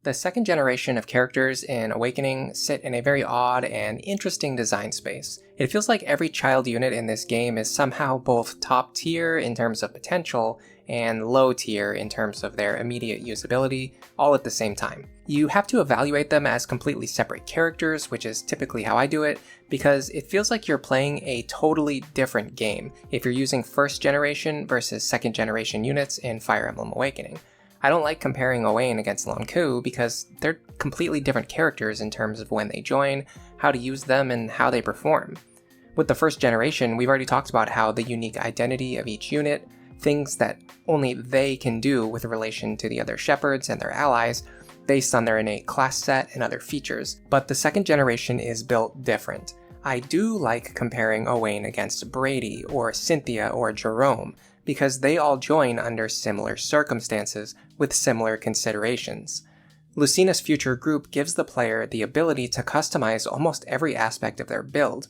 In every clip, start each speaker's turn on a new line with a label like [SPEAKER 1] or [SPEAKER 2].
[SPEAKER 1] The second generation of characters in Awakening sit in a very odd and interesting design space. It feels like every child unit in this game is somehow both top tier in terms of potential and low tier in terms of their immediate usability, all at the same time. You have to evaluate them as completely separate characters, which is typically how I do it, because it feels like you're playing a totally different game if you're using first generation versus second generation units in Fire Emblem Awakening. I don't like comparing Owain against Lanku because they're completely different characters in terms of when they join, how to use them, and how they perform. With the first generation, we've already talked about how the unique identity of each unit, things that only they can do with relation to the other shepherds and their allies, based on their innate class set and other features. But the second generation is built different. I do like comparing Owain against Brady or Cynthia or Gerome, because they all join under similar circumstances with similar considerations. Lucina's future group gives the player the ability to customize almost every aspect of their build.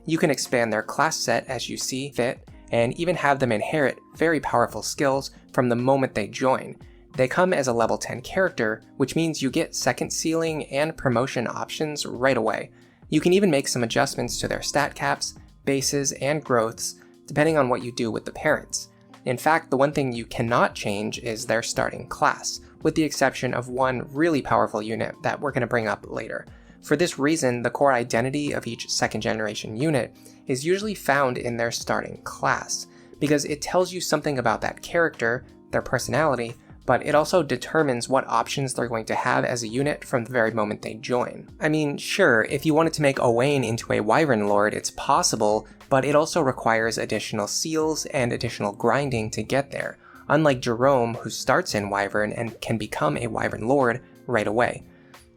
[SPEAKER 1] You can expand their class set as you see fit, and even have them inherit very powerful skills from the moment they join. They come as a level 10 character, which means you get second ceiling and promotion options right away. You can even make some adjustments to their stat caps, bases, and growths, depending on what you do with the parents. In fact, the one thing you cannot change is their starting class, with the exception of one really powerful unit that we're going to bring up later. For this reason, the core identity of each second generation unit is usually found in their starting class, because it tells you something about that character, their personality, but it also determines what options they're going to have as a unit from the very moment they join. I mean, sure, if you wanted to make Owain into a Wyvern Lord, it's possible, but it also requires additional seals and additional grinding to get there, unlike Gerome, who starts in Wyvern and can become a Wyvern Lord right away.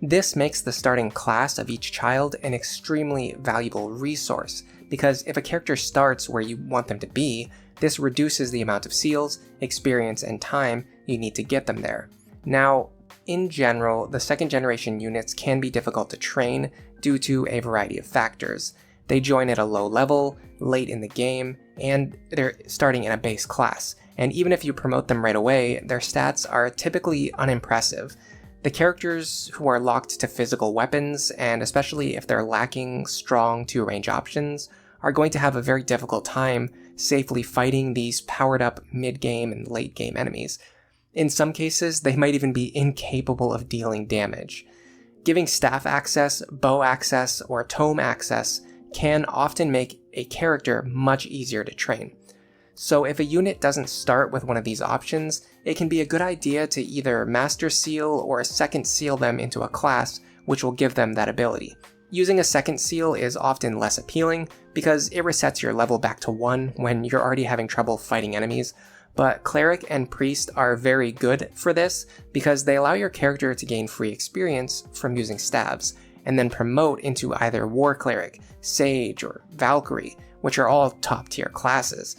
[SPEAKER 1] This makes the starting class of each child an extremely valuable resource, because if a character starts where you want them to be, this reduces the amount of seals, experience, and time you need to get them there. Now, in general, the second generation units can be difficult to train due to a variety of factors. They join at a low level, late in the game, and they're starting in a base class, and even if you promote them right away, their stats are typically unimpressive. The characters who are locked to physical weapons, and especially if they're lacking strong 2-range options, are going to have a very difficult time safely fighting these powered up mid-game and late-game enemies. In some cases, they might even be incapable of dealing damage. Giving staff access, bow access, or tome access can often make a character much easier to train. So if a unit doesn't start with one of these options, it can be a good idea to either Master Seal or Second Seal them into a class which will give them that ability. Using a Second Seal is often less appealing because it resets your level back to 1 when you're already having trouble fighting enemies, but Cleric and Priest are very good for this because they allow your character to gain free experience from using stabs, and then promote into either War Cleric, Sage, or Valkyrie, which are all top tier classes.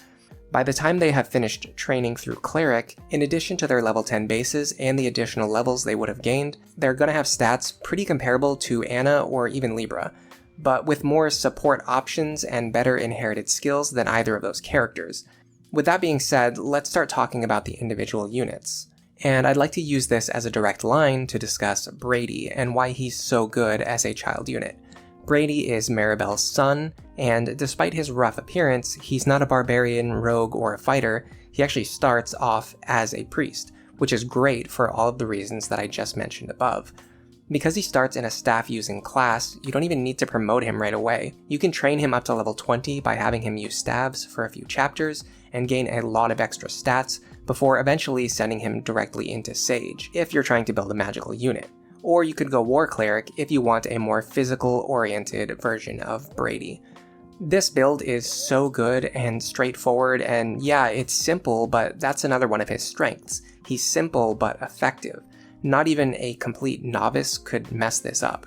[SPEAKER 1] By the time they have finished training through Cleric, in addition to their level 10 bases and the additional levels they would have gained, they're going to have stats pretty comparable to Anna or even Libra, but with more support options and better inherited skills than either of those characters. With that being said, let's start talking about the individual units. And I'd like to use this as a direct line to discuss Brady and why he's so good as a child unit. Brady is Maribel's son, and despite his rough appearance, he's not a barbarian, rogue, or a fighter. He actually starts off as a priest, which is great for all of the reasons that I just mentioned above. Because he starts in a staff-using class, you don't even need to promote him right away. You can train him up to level 20 by having him use stabs for a few chapters and gain a lot of extra stats before eventually sending him directly into Sage, if you're trying to build a magical unit. Or you could go War Cleric if you want a more physical-oriented version of Brady. This build is so good and straightforward, and yeah, it's simple, but that's another one of his strengths. He's simple but effective. Not even a complete novice could mess this up.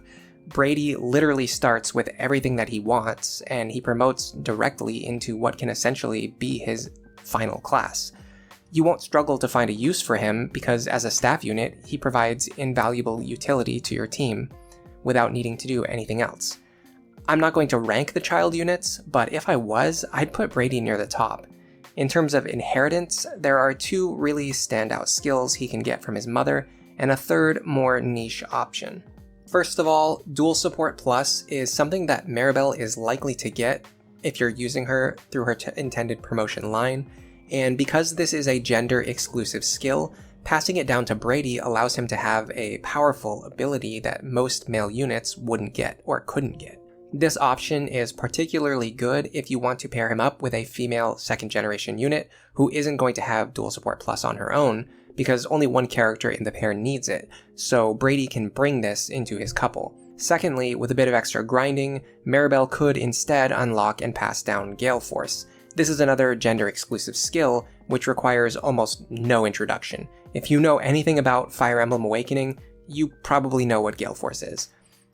[SPEAKER 1] Brady literally starts with everything that he wants, and he promotes directly into what can essentially be his final class. You won't struggle to find a use for him because as a staff unit, he provides invaluable utility to your team without needing to do anything else. I'm not going to rank the child units, but if I was, I'd put Brady near the top. In terms of inheritance, there are two really standout skills he can get from his mother, and a third more niche option. First of all, Dual Support Plus is something that Maribel is likely to get if you're using her through her intended promotion line, and because this is a gender-exclusive skill, passing it down to Brady allows him to have a powerful ability that most male units wouldn't get or couldn't get. This option is particularly good if you want to pair him up with a female second generation unit who isn't going to have Dual Support Plus on her own, because only one character in the pair needs it, so Brady can bring this into his couple. Secondly, with a bit of extra grinding, Maribel could instead unlock and pass down Gale Force. This is another gender-exclusive skill, which requires almost no introduction. If you know anything about Fire Emblem Awakening, you probably know what Gale Force is.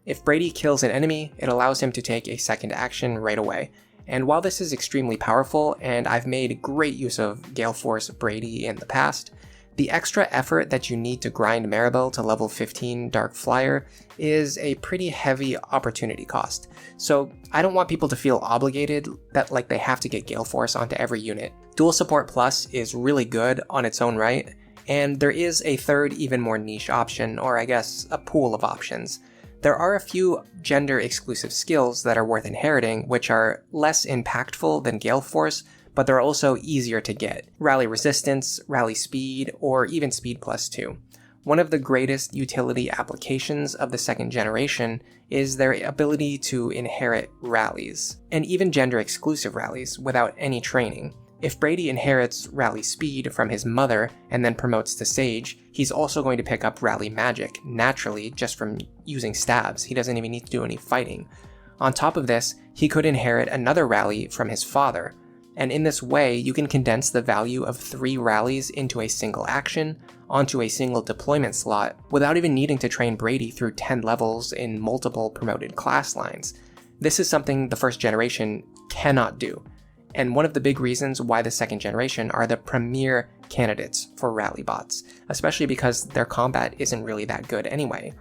[SPEAKER 1] If Brady kills an enemy, it allows him to take a second action right away. And while this is extremely powerful, and I've made great use of Gale Force Brady in the past, the extra effort that you need to grind Maribel to level 15 Dark Flyer is a pretty heavy opportunity cost. So I don't want people to feel obligated that like they have to get Gale Force onto every unit. Dual Support Plus is really good on its own right, and there is a third even more niche option, or I guess a pool of options. There are a few gender-exclusive skills that are worth inheriting, which are less impactful than Gale Force, but they're also easier to get. Rally Resistance, Rally Speed, or even Speed Plus 2. One of the greatest utility applications of the second generation is their ability to inherit rallies, and even gender-exclusive rallies, without any training. If Brady inherits Rally Speed from his mother and then promotes to Sage, he's also going to pick up Rally Magic naturally just from using stabs. He doesn't even need to do any fighting. On top of this, he could inherit another rally from his father, and in this way you can condense the value of 3 rallies into a single action onto a single deployment slot without even needing to train Brady through 10 levels in multiple promoted class lines. This is something the first generation cannot do, and one of the big reasons why the second generation are the premier candidates for rally bots, especially because their combat isn't really that good anyway.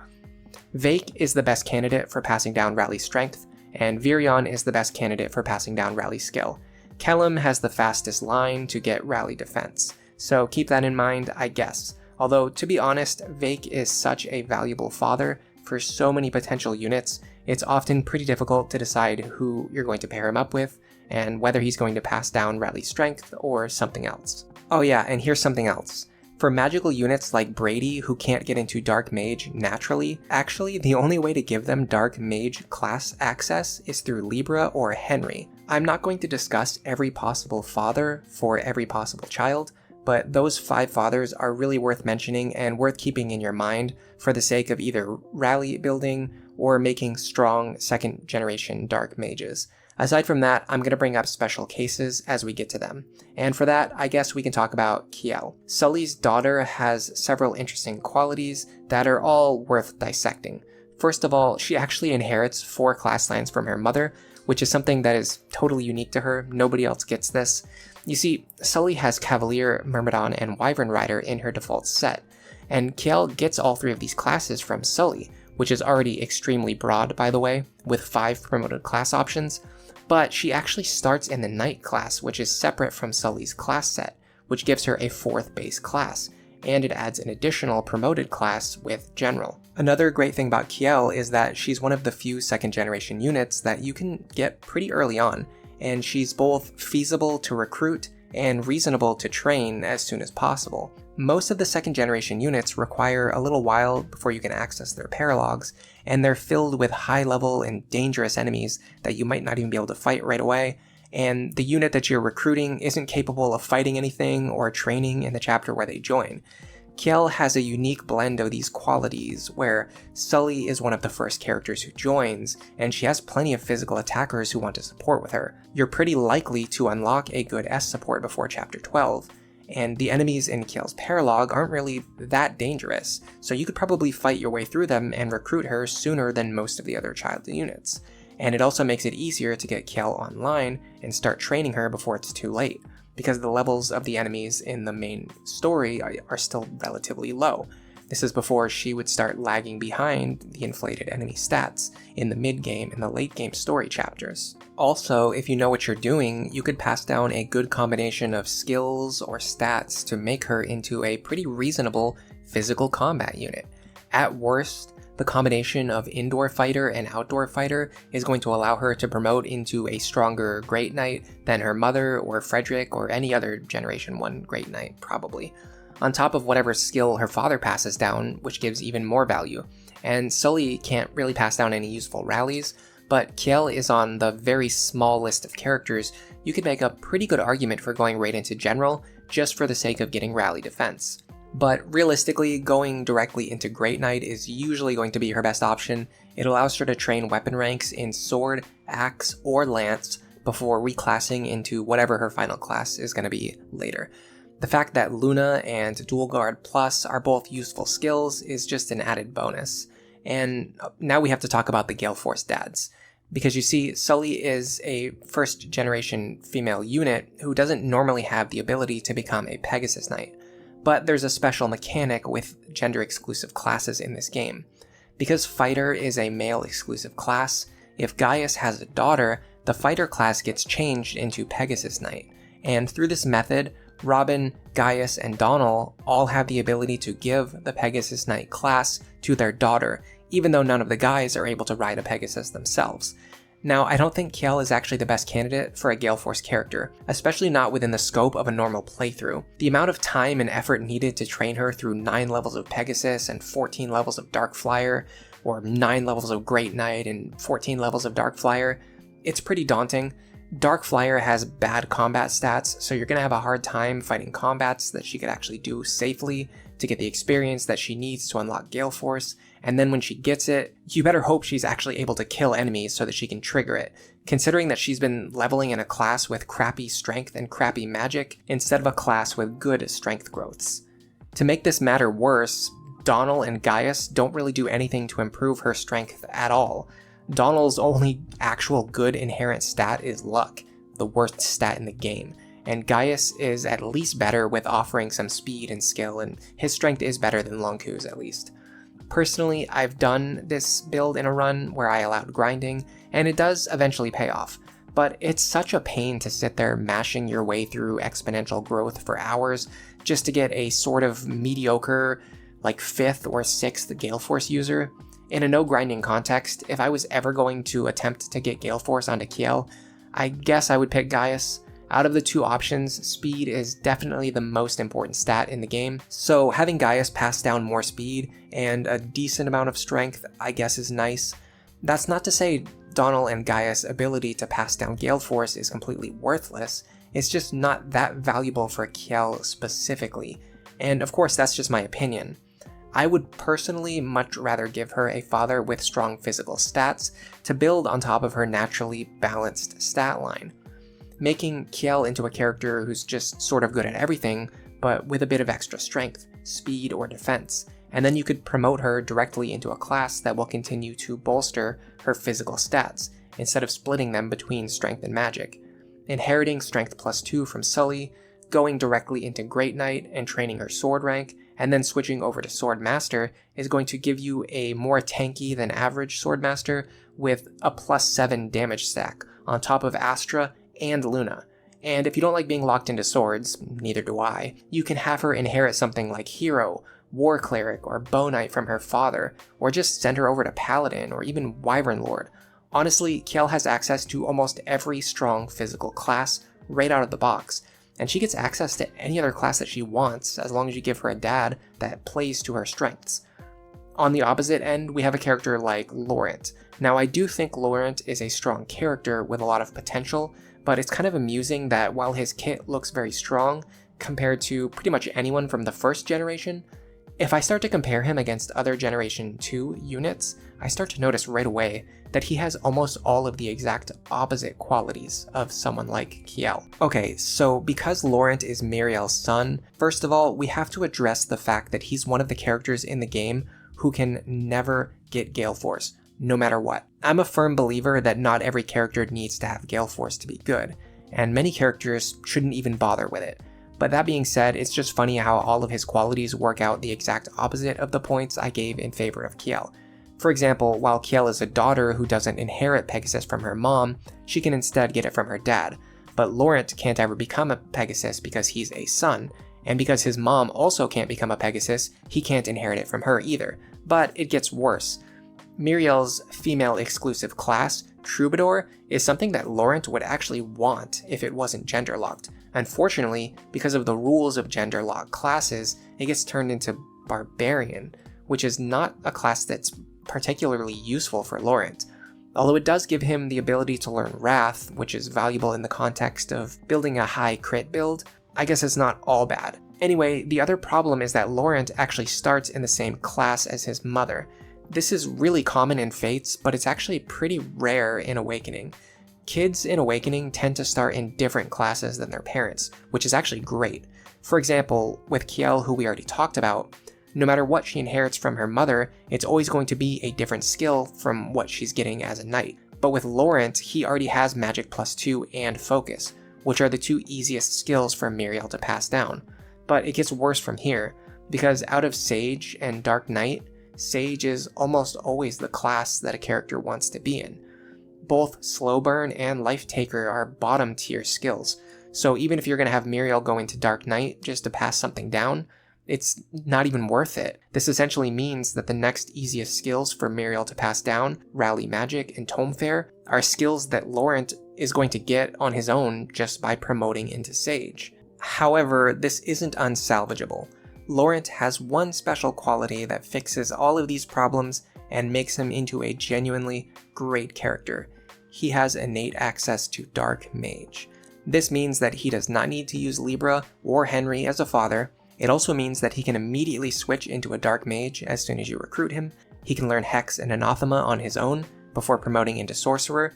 [SPEAKER 1] Vake is the best candidate for passing down rally strength, and Virion is the best candidate for passing down rally skill. Kjelle has the fastest line to get rally defense, so keep that in mind, I guess. Although, to be honest, Vake is such a valuable father for so many potential units, it's often pretty difficult to decide who you're going to pair him up with, and whether he's going to pass down rally strength or something else. Oh yeah, and here's something else. For magical units like Brady who can't get into Dark Mage naturally, actually the only way to give them Dark Mage class access is through Libra or Henry. I'm not going to discuss every possible father for every possible child, but those 5 fathers are really worth mentioning and worth keeping in your mind for the sake of either rally building or making strong second generation Dark Mages. Aside from that, I'm going to bring up special cases as we get to them. And for that, I guess we can talk about Kjelle. Sully's daughter has several interesting qualities that are all worth dissecting. First of all, she actually inherits 4 class lines from her mother, which is something that is totally unique to her. Nobody else gets this. You see, Sully has Cavalier, Myrmidon, and Wyvern Rider in her default set, and Kjelle gets all 3 of these classes from Sully, which is already extremely broad, by the way, with 5 promoted class options. But she actually starts in the Knight class, which is separate from Sully's class set, which gives her a 4th base class, and it adds an additional promoted class with General. Another great thing about Kjelle is that she's one of the few second generation units that you can get pretty early on, and she's both feasible to recruit and reasonable to train as soon as possible. Most of the second generation units require a little while before you can access their paralogs, and they're filled with high level and dangerous enemies that you might not even be able to fight right away, and the unit that you're recruiting isn't capable of fighting anything or training in the chapter where they join. Kjelle has a unique blend of these qualities, where Sully is one of the first characters who joins, and she has plenty of physical attackers who want to support with her. You're pretty likely to unlock a good S support before chapter 12, and the enemies in Kjelle's paralog aren't really that dangerous, so you could probably fight your way through them and recruit her sooner than most of the other child units. And it also makes it easier to get Kjelle online and start training her before it's too late, because the levels of the enemies in the main story are still relatively low. This is before she would start lagging behind the inflated enemy stats in the mid-game and the late-game story chapters. Also, if you know what you're doing, you could pass down a good combination of skills or stats to make her into a pretty reasonable physical combat unit. At worst, the combination of indoor fighter and outdoor fighter is going to allow her to promote into a stronger Great Knight than her mother or Frederick or any other Generation 1 Great Knight, probably, on top of whatever skill her father passes down, which gives even more value. And Sully can't really pass down any useful rallies, but Kjelle is on the very small list of characters. You could make a pretty good argument for going right into General, just for the sake of getting rally defense. But realistically, going directly into Great Knight is usually going to be her best option. It allows her to train weapon ranks in Sword, Axe, or Lance before reclassing into whatever her final class is going to be later. The fact that Luna and Dual Guard Plus are both useful skills is just an added bonus. And now we have to talk about the Gale Force dads. Because you see, Sully is a first generation female unit who doesn't normally have the ability to become a Pegasus Knight. But there's a special mechanic with gender-exclusive classes in this game. Because Fighter is a male-exclusive class, if Gaius has a daughter, the Fighter class gets changed into Pegasus Knight. And through this method, Robin, Gaius, and Donal all have the ability to give the Pegasus Knight class to their daughter, even though none of the guys are able to ride a Pegasus themselves. Now, I don't think Kjelle is actually the best candidate for a Gale Force character, especially not within the scope of a normal playthrough. The amount of time and effort needed to train her through 9 levels of Pegasus and 14 levels of Dark Flyer, or 9 levels of Great Knight and 14 levels of Dark Flyer, it's pretty daunting. Dark Flyer has bad combat stats, so you're going to have a hard time fighting combats that she could actually do safely to get the experience that she needs to unlock Gale Force, and then when she gets it, you better hope she's actually able to kill enemies so that she can trigger it, considering that she's been leveling in a class with crappy strength and crappy magic instead of a class with good strength growths. To make this matter worse, Donal and Gaius don't really do anything to improve her strength at all. Donal's only actual good inherent stat is luck, the worst stat in the game, and Gaius is at least better with offering some speed and skill, and his strength is better than Lonku's at least. Personally, I've done this build in a run where I allowed grinding, and it does eventually pay off, but it's such a pain to sit there mashing your way through exponential growth for hours just to get a sort of mediocre, like 5th or 6th Gale Force user. In a no grinding context, if I was ever going to attempt to get Gale Force onto Kjelle, I guess I would pick Gaius. Out of the two options, speed is definitely the most important stat in the game, so having Gaius pass down more speed and a decent amount of strength I guess is nice. That's not to say Donal and Gaius' ability to pass down Gale Force is completely worthless, it's just not that valuable for Kjelle specifically, and of course that's just my opinion. I would personally much rather give her a father with strong physical stats to build on top of her naturally balanced stat line. Making Kjelle into a character who's just sort of good at everything, but with a bit of extra strength, speed, or defense, and then you could promote her directly into a class that will continue to bolster her physical stats, instead of splitting them between strength and magic. Inheriting strength +2 from Sully, going directly into Great Knight and training her sword rank, and then switching over to Sword Master is going to give you a more tanky than average Sword Master with a +7 damage stack on top of Astra and Luna. And if you don't like being locked into swords, neither do I, you can have her inherit something like Hero, War Cleric, or Bow Knight from her father, or just send her over to Paladin or even Wyvern Lord. Honestly, Kjelle has access to almost every strong physical class right out of the box, and she gets access to any other class that she wants as long as you give her a dad that plays to her strengths. On the opposite end, we have a character like Laurent. Now, I do think Laurent is a strong character with a lot of potential, but it's kind of amusing that while his kit looks very strong compared to pretty much anyone from the first generation, if I start to compare him against other Generation 2 units, I start to notice right away that he has almost all of the exact opposite qualities of someone like Kjelle. Okay, so because Laurent is Miriel's son, first of all, we have to address the fact that he's one of the characters in the game who can never get Gale Force, no matter what. I'm a firm believer that not every character needs to have Gale Force to be good, and many characters shouldn't even bother with it. But that being said, it's just funny how all of his qualities work out the exact opposite of the points I gave in favor of Kjelle. For example, while Kjelle is a daughter who doesn't inherit Pegasus from her mom, she can instead get it from her dad. But Laurent can't ever become a Pegasus because he's a son, and because his mom also can't become a Pegasus, he can't inherit it from her either. But it gets worse. Miriel's female-exclusive class, Troubadour, is something that Laurent would actually want if it wasn't gender-locked. Unfortunately, because of the rules of gender-locked classes, it gets turned into Barbarian, which is not a class that's particularly useful for Laurent. Although it does give him the ability to learn Wrath, which is valuable in the context of building a high crit build, I guess it's not all bad. Anyway, the other problem is that Laurent actually starts in the same class as his mother. This is really common in Fates, but it's actually pretty rare in Awakening. Kids in Awakening tend to start in different classes than their parents, which is actually great. For example, with Kjelle, who we already talked about, no matter what she inherits from her mother, it's always going to be a different skill from what she's getting as a knight. But with Laurent, he already has Magic +2 and Focus, which are the two easiest skills for Miriel to pass down. But it gets worse from here, because out of Sage and Dark Knight, Sage is almost always the class that a character wants to be in. Both Slow Burn and Life Taker are bottom tier skills, so even if you're going to have Miriel go into Dark Knight just to pass something down, it's not even worth it. This essentially means that the next easiest skills for Miriel to pass down, Rally Magic and Tome Fair, are skills that Laurent is going to get on his own just by promoting into Sage. However, this isn't unsalvageable. Laurent has one special quality that fixes all of these problems and makes him into a genuinely great character. He has innate access to Dark Mage. This means that he does not need to use Libra or Henry as a father. It also means that he can immediately switch into a Dark Mage as soon as you recruit him. He can learn Hex and Anathema on his own before promoting into Sorcerer.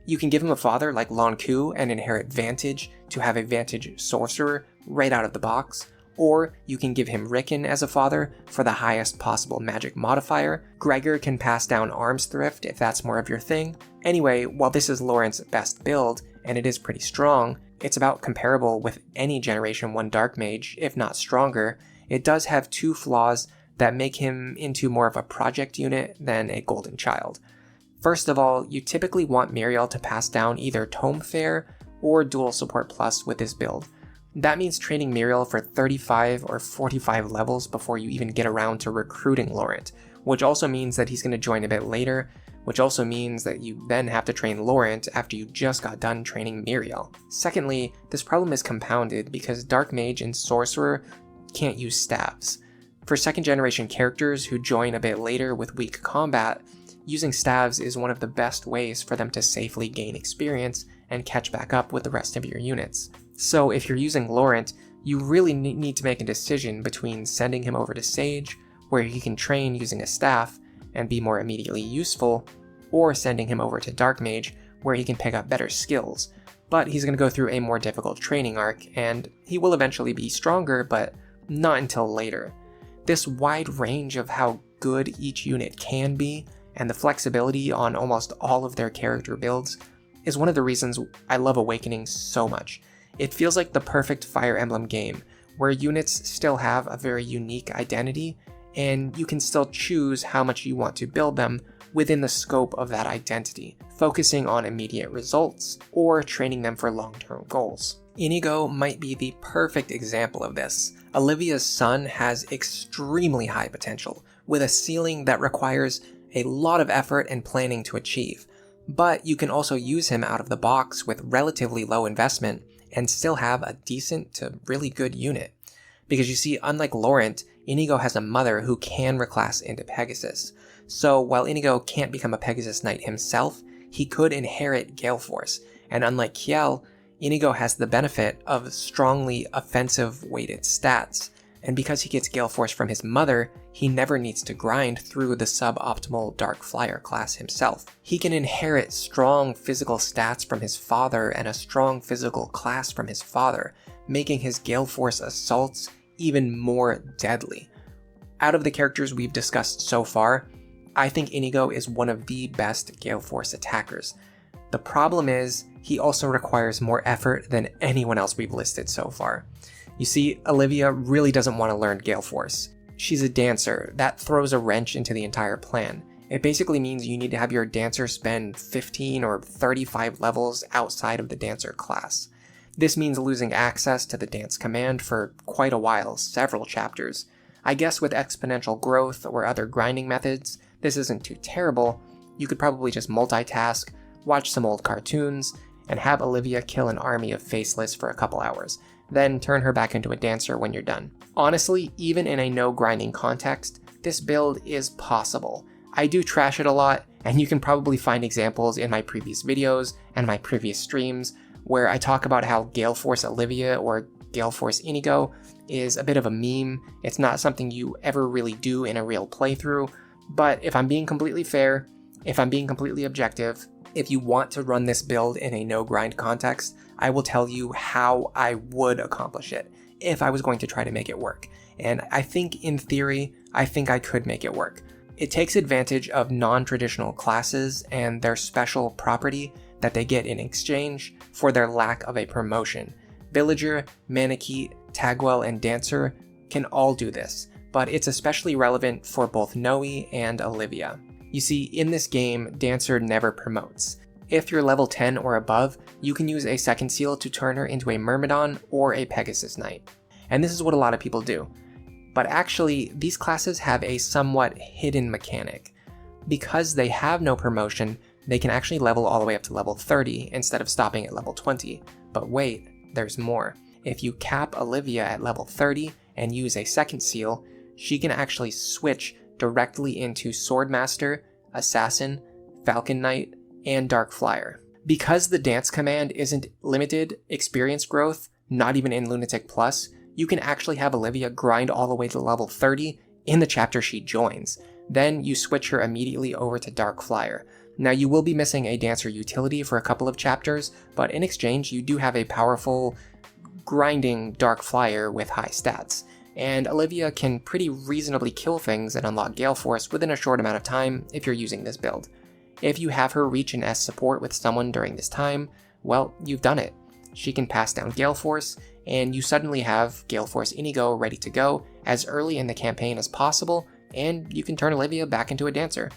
[SPEAKER 1] You can give him a father like Lon'qu and inherit Vantage to have a Vantage Sorcerer right out of the box. Or you can give him Rickon as a father for the highest possible magic modifier. Gregor can pass down Arms Thrift if that's more of your thing. Anyway, while this is Laurent's best build, and it is pretty strong, it's about comparable with any Generation 1 Dark Mage, if not stronger. It does have two flaws that make him into more of a project unit than a Golden Child. First of all, you typically want Miriel to pass down either Tome Fair or Dual Support Plus with this build. That means training Miriel for 35 or 45 levels before you even get around to recruiting Laurent, which also means that he's going to join a bit later, which also means that you then have to train Laurent after you just got done training Miriel. Secondly, this problem is compounded because Dark Mage and Sorcerer can't use staves. For second generation characters who join a bit later with weak combat, using staves is one of the best ways for them to safely gain experience and catch back up with the rest of your units. So if you're using Laurent, you really need to make a decision between sending him over to Sage, where he can train using a staff and be more immediately useful, or sending him over to Dark Mage, where he can pick up better skills. But he's going to go through a more difficult training arc, and he will eventually be stronger, but not until later. This wide range of how good each unit can be, and the flexibility on almost all of their character builds, is one of the reasons I love Awakening so much. It feels like the perfect Fire Emblem game, where units still have a very unique identity, and you can still choose how much you want to build them within the scope of that identity, focusing on immediate results or training them for long-term goals. Inigo might be the perfect example of this. Olivia's son has extremely high potential, with a ceiling that requires a lot of effort and planning to achieve. But you can also use him out of the box with relatively low investment and still have a decent to really good unit. Because you see, unlike Laurent, Inigo has a mother who can reclass into Pegasus. So while Inigo can't become a Pegasus Knight himself, he could inherit Gale Force, and unlike Kjelle, Inigo has the benefit of strongly offensive weighted stats, and because he gets Gale Force from his mother, he never needs to grind through the suboptimal Dark Flyer class himself. He can inherit strong physical stats from his father and a strong physical class from his father, making his Gale Force assaults even more deadly. Out of the characters we've discussed so far, I think Inigo is one of the best Gale Force attackers. The problem is, he also requires more effort than anyone else we've listed so far. You see, Olivia really doesn't want to learn Gale Force. She's a dancer. That throws a wrench into the entire plan. It basically means you need to have your dancer spend 15 or 35 levels outside of the dancer class. This means losing access to the dance command for quite a while, several chapters. I guess with exponential growth or other grinding methods, this isn't too terrible. You could probably just multitask, watch some old cartoons, and have Olivia kill an army of faceless for a couple hours, then turn her back into a dancer when you're done. Honestly, even in a no grinding context, this build is possible. I do trash it a lot, and you can probably find examples in my previous videos and my previous streams where I talk about how Gale Force Olivia or Gale Force Inigo is a bit of a meme. It's not something you ever really do in a real playthrough, but if I'm being completely fair, if I'm being completely objective, if you want to run this build in a no grind context, I will tell you how I would accomplish it if I was going to try to make it work. And I think in theory, I think I could make it work. It takes advantage of non-traditional classes and their special property that they get in exchange for their lack of a promotion. Villager, Manakete, Tagwell, and Dancer can all do this, but it's especially relevant for both Noe and Olivia. You see, in this game, Dancer never promotes. If you're level 10 or above, you can use a second seal to turn her into a Myrmidon or a Pegasus Knight. And this is what a lot of people do. But actually, these classes have a somewhat hidden mechanic. Because they have no promotion, they can actually level all the way up to level 30 instead of stopping at level 20. But wait, there's more. If you cap Olivia at level 30 and use a second seal, she can actually switch directly into Swordmaster, Assassin, Falcon Knight, and Dark Flyer. Because the dance command isn't limited experience growth, not even in Lunatic Plus, you can actually have Olivia grind all the way to level 30 in the chapter she joins. Then you switch her immediately over to Dark Flyer. Now you will be missing a dancer utility for a couple of chapters, but in exchange you do have a powerful grinding Dark Flyer with high stats. And Olivia can pretty reasonably kill things and unlock Gale Force within a short amount of time if you're using this build. If you have her reach an S support with someone during this time, well, you've done it. She can pass down Gale Force, and you suddenly have Gale Force Inigo ready to go as early in the campaign as possible, and you can turn Olivia back into a dancer.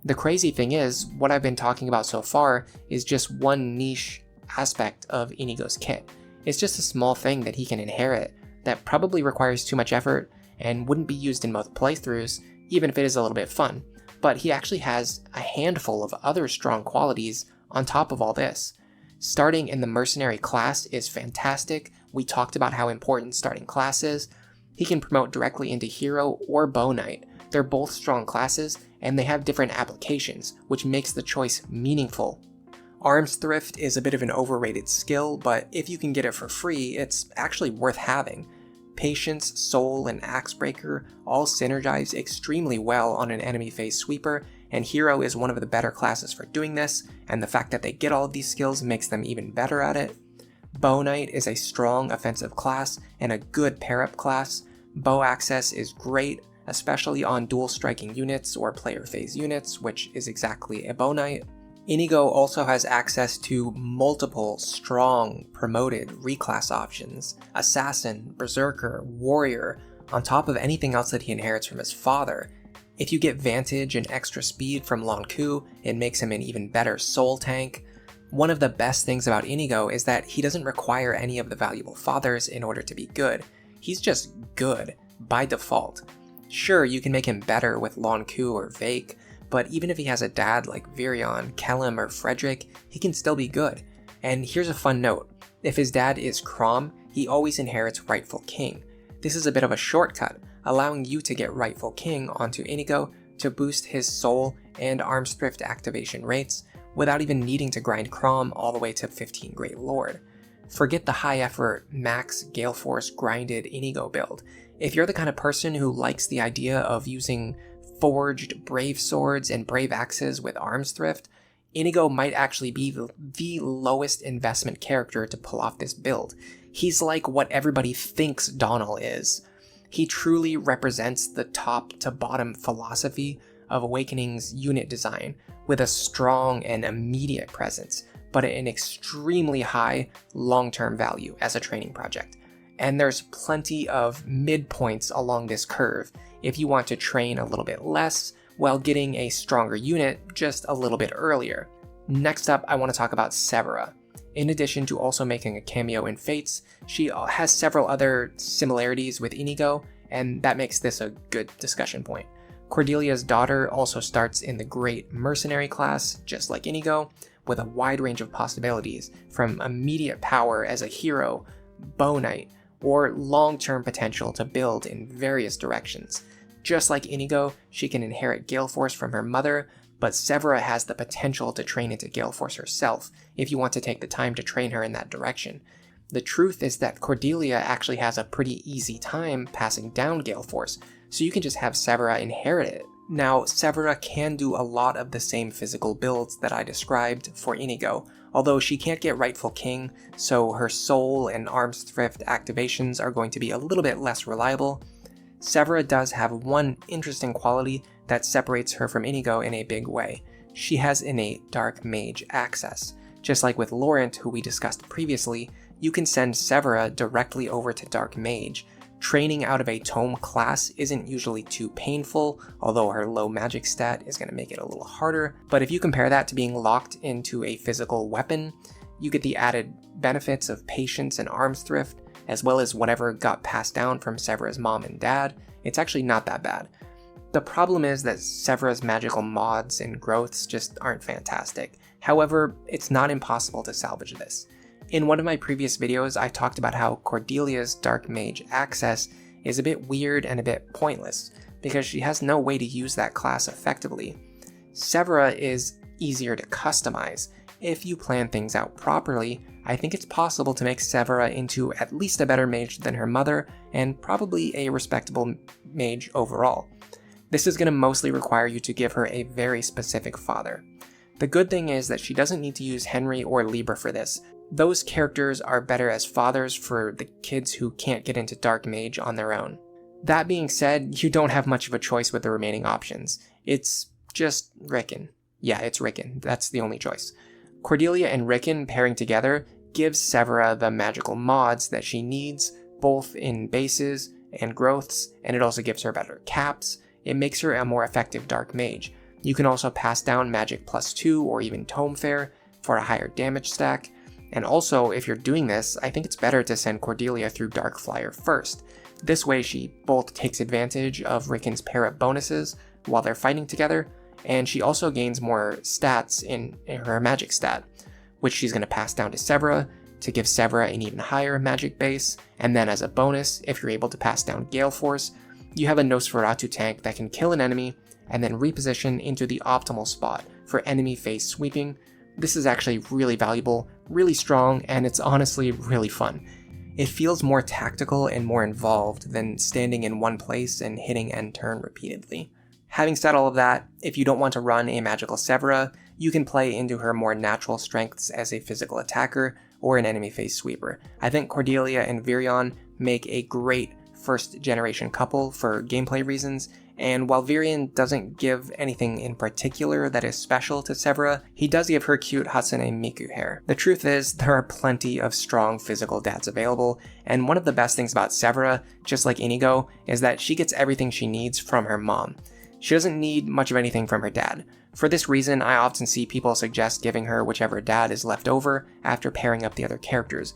[SPEAKER 1] The crazy thing is, what I've been talking about so far is just one niche aspect of Inigo's kit. It's just a small thing that he can inherit that probably requires too much effort and wouldn't be used in most playthroughs, even if it is a little bit fun. But he actually has a handful of other strong qualities on top of all this. Starting in the Mercenary class is fantastic. We talked about how important starting class is. He can promote directly into Hero or Bow Knight. They're both strong classes, and they have different applications, which makes the choice meaningful. Arms Thrift is a bit of an overrated skill, but if you can get it for free, it's actually worth having. Patience, Soul, and Axebreaker all synergize extremely well on an enemy phase sweeper, and Hero is one of the better classes for doing this, and the fact that they get all of these skills makes them even better at it. Bow Knight is a strong offensive class and a good pair-up class. Bow access is great, especially on dual striking units or player phase units, which is exactly a Bow Knight. Inigo also has access to multiple strong promoted reclass options: Assassin, Berserker, Warrior, on top of anything else that he inherits from his father. If you get Vantage and extra speed from Long Ku, it makes him an even better soul tank. One of the best things about Inigo is that he doesn't require any of the valuable fathers in order to be good. He's just good, by default. Sure, you can make him better with Long Ku or Vake, but even if he has a dad like Virion, Kellum, or Frederick, he can still be good. And here's a fun note: if his dad is Crom, he always inherits Rightful King. This is a bit of a shortcut, allowing you to get Rightful King onto Inigo to boost his soul and Arms Thrift activation rates, without even needing to grind Crom all the way to 15 Great Lord. Forget the high effort, max Gale Force grinded Inigo build. If you're the kind of person who likes the idea of using forged brave swords and brave axes with Arms Thrift, Inigo might actually be the lowest investment character to pull off this build. He's like what everybody thinks Donnell is. He truly represents the top to bottom philosophy of Awakening's unit design, with a strong and immediate presence, but an extremely high long-term value as a training project. And there's plenty of midpoints along this curve if you want to train a little bit less while getting a stronger unit just a little bit earlier. Next up, I want to talk about Severa. In addition to also making a cameo in Fates, she has several other similarities with Inigo, and that makes this a good discussion point. Cordelia's daughter also starts in the Great Mercenary class, just like Inigo, with a wide range of possibilities, from immediate power as a hero, bow knight, or long-term potential to build in various directions. Just like Inigo, she can inherit Gale Force from her mother, but Severa has the potential to train into Gale Force herself, if you want to take the time to train her in that direction. The truth is that Cordelia actually has a pretty easy time passing down Gale Force, so you can just have Severa inherit it. Now, Severa can do a lot of the same physical builds that I described for Inigo, although she can't get Rightful King, so her soul and arms thrift activations are going to be a little bit less reliable. Severa does have one interesting quality that separates her from Inigo in a big way. She has innate Dark Mage access. Just like with Laurent, who we discussed previously, you can send Severa directly over to Dark Mage. Training out of a Tome class isn't usually too painful, although her low magic stat is going to make it a little harder, but if you compare that to being locked into a physical weapon, you get the added benefits of patience and arms thrift, as well as whatever got passed down from Severa's mom and dad. It's actually not that bad. The problem is that Severa's magical mods and growths just aren't fantastic. However, it's not impossible to salvage this. In one of my previous videos, I talked about how Cordelia's Dark Mage access is a bit weird and a bit pointless, because she has no way to use that class effectively. Severa is easier to customize. If you plan things out properly, I think it's possible to make Severa into at least a better mage than her mother, and probably a respectable mage overall. This is going to mostly require you to give her a very specific father. The good thing is that she doesn't need to use Henry or Libra for this. Those characters are better as fathers for the kids who can't get into Dark Mage on their own. That being said, you don't have much of a choice with the remaining options. It's just Rickon. Yeah, it's Rickon. That's the only choice. Cordelia and Rickon pairing together gives Severa the magical mods that she needs, both in bases and growths, and it also gives her better caps. It makes her a more effective Dark Mage. You can also pass down Magic +2 or even Tome Fair for a higher damage stack. And also, if you're doing this, I think it's better to send Cordelia through Dark Flyer first. This way she both takes advantage of Rickon's pair-up bonuses while they're fighting together, and she also gains more stats in her magic stat, which she's going to pass down to Severa to give Severa an even higher magic base, and then as a bonus, if you're able to pass down Gale Force, you have a Nosferatu tank that can kill an enemy and then reposition into the optimal spot for enemy face sweeping. This is actually really valuable, really strong, and it's honestly really fun. It feels more tactical and more involved than standing in one place and hitting end turn repeatedly. Having said all of that, if you don't want to run a magical Severa, you can play into her more natural strengths as a physical attacker or an enemy face sweeper. I think Cordelia and Virion make a great first generation couple for gameplay reasons, and while Virion doesn't give anything in particular that is special to Severa, he does give her cute Hatsune Miku hair. The truth is, there are plenty of strong physical dads available, and one of the best things about Severa, just like Inigo, is that she gets everything she needs from her mom. She doesn't need much of anything from her dad. For this reason, I often see people suggest giving her whichever dad is left over after pairing up the other characters.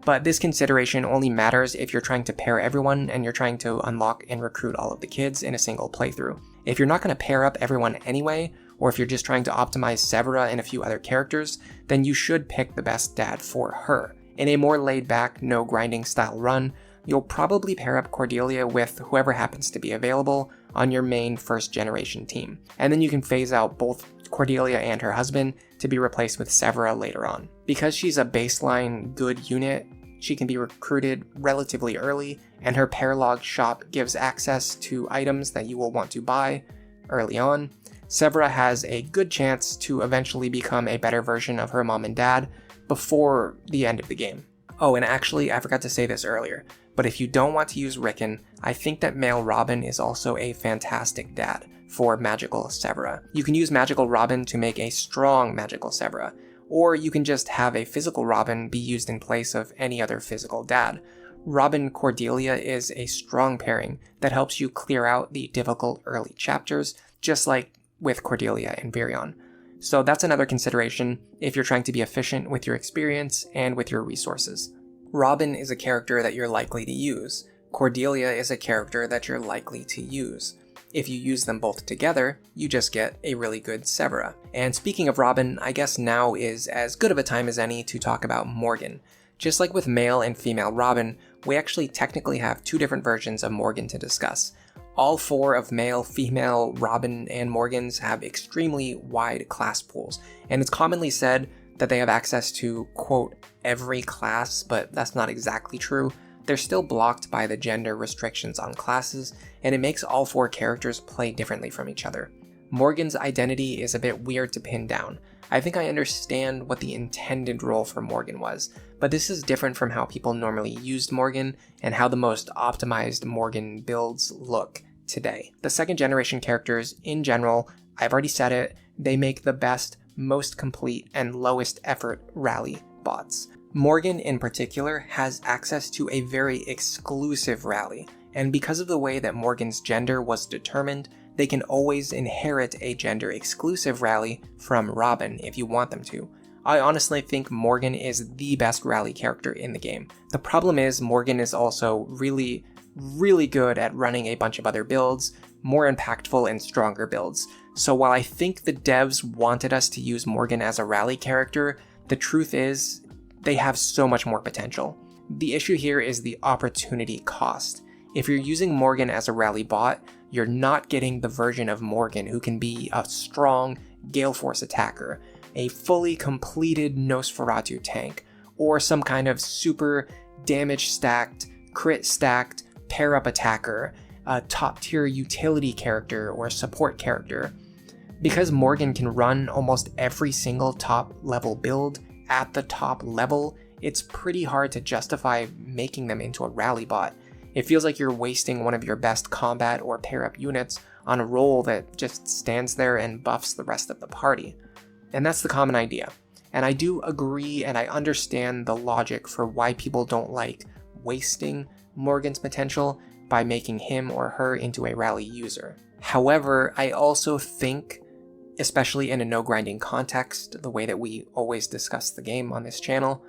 [SPEAKER 1] But this consideration only matters if you're trying to pair everyone and you're trying to unlock and recruit all of the kids in a single playthrough. If you're not going to pair up everyone anyway, or if you're just trying to optimize Severa and a few other characters, then you should pick the best dad for her. In a more laid-back, no grinding style run, you'll probably pair up Cordelia with whoever happens to be available on your main first generation team, and then you can phase out both Cordelia and her husband to be replaced with Severa later on. Because she's a baseline good unit, she can be recruited relatively early, and her Paralog shop gives access to items that you will want to buy early on. Severa has a good chance to eventually become a better version of her mom and dad before the end of the game. Oh, and actually, I forgot to say this earlier, but if you don't want to use Rickon, I think that male Robin is also a fantastic dad for magical Severa. You can use magical Robin to make a strong magical Severa, or you can just have a physical Robin be used in place of any other physical dad. Robin Cordelia is a strong pairing that helps you clear out the difficult early chapters, just like with Cordelia and Virion. So that's another consideration if you're trying to be efficient with your experience and with your resources. Robin is a character that you're likely to use. Cordelia is a character that you're likely to use. If you use them both together, you just get a really good Severa. And speaking of Robin, I guess now is as good of a time as any to talk about Morgan. Just like with male and female Robin, we actually technically have 2 different versions of Morgan to discuss. All 4 of male, female, Robin, and Morgans have extremely wide class pools, and it's commonly said that they have access to, quote, every class, but that's not exactly true. They're still blocked by the gender restrictions on classes, and it makes all 4 characters play differently from each other. Morgan's identity is a bit weird to pin down. I think I understand what the intended role for Morgan was, but this is different from how people normally used Morgan and how the most optimized Morgan builds look today. The 2nd generation characters, in general, I've already said it, they make the best, most complete, and lowest effort rally bots. Morgan in particular has access to a very exclusive rally, and because of the way that Morgan's gender was determined, they can always inherit a gender-exclusive rally from Robin if you want them to. I honestly think Morgan is the best rally character in the game. The problem is Morgan is also really good at running a bunch of other builds, more impactful and stronger builds. So while I think the devs wanted us to use Morgan as a rally character, the truth is they have so much more potential. The issue here is the opportunity cost. If you're using Morgan as a rally bot, you're not getting the version of Morgan who can be a strong Gale Force attacker, a fully completed Nosferatu tank, or some kind of super damage stacked, crit stacked, pair up attacker, a top tier utility character or support character. Because Morgan can run almost every single top level build at the top level, it's pretty hard to justify making them into a rally bot. It feels like you're wasting one of your best combat or pair-up units on a role that just stands there and buffs the rest of the party. And that's the common idea. And I do agree and I understand the logic for why people don't like wasting Morgan's potential by making him or her into a rally user. However, I also think, especially in a no-grinding context, the way that we always discuss the game on this channel,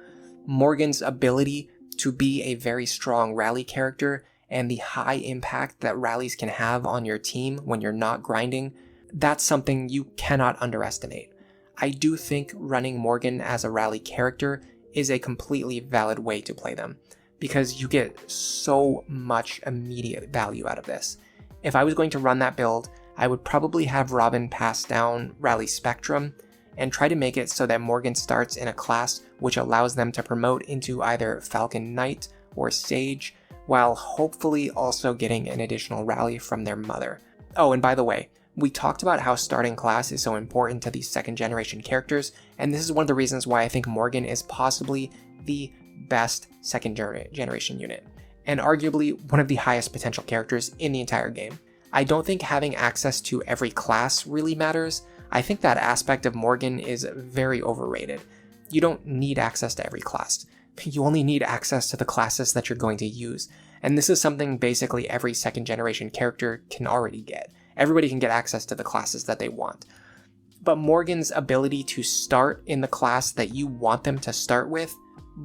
[SPEAKER 1] Morgan's ability to be a very strong rally character and the high impact that rallies can have on your team when you're not grinding, that's something you cannot underestimate. I do think running Morgan as a rally character is a completely valid way to play them, because you get so much immediate value out of this. If I was going to run that build, I would probably have Robin pass down Rally Spectrum and try to make it so that Morgan starts in a class which allows them to promote into either Falcon Knight or Sage, while hopefully also getting an additional rally from their mother. Oh, and by the way, we talked about how starting class is so important to these 2nd generation characters, and this is one of the reasons why I think Morgan is possibly the best 2nd generation unit, and arguably one of the highest potential characters in the entire game. I don't think having access to every class really matters. I think that aspect of Morgan is very overrated. You don't need access to every class. You only need access to the classes that you're going to use, and this is something basically every 2nd generation character can already get. Everybody can get access to the classes that they want. But Morgan's ability to start in the class that you want them to start with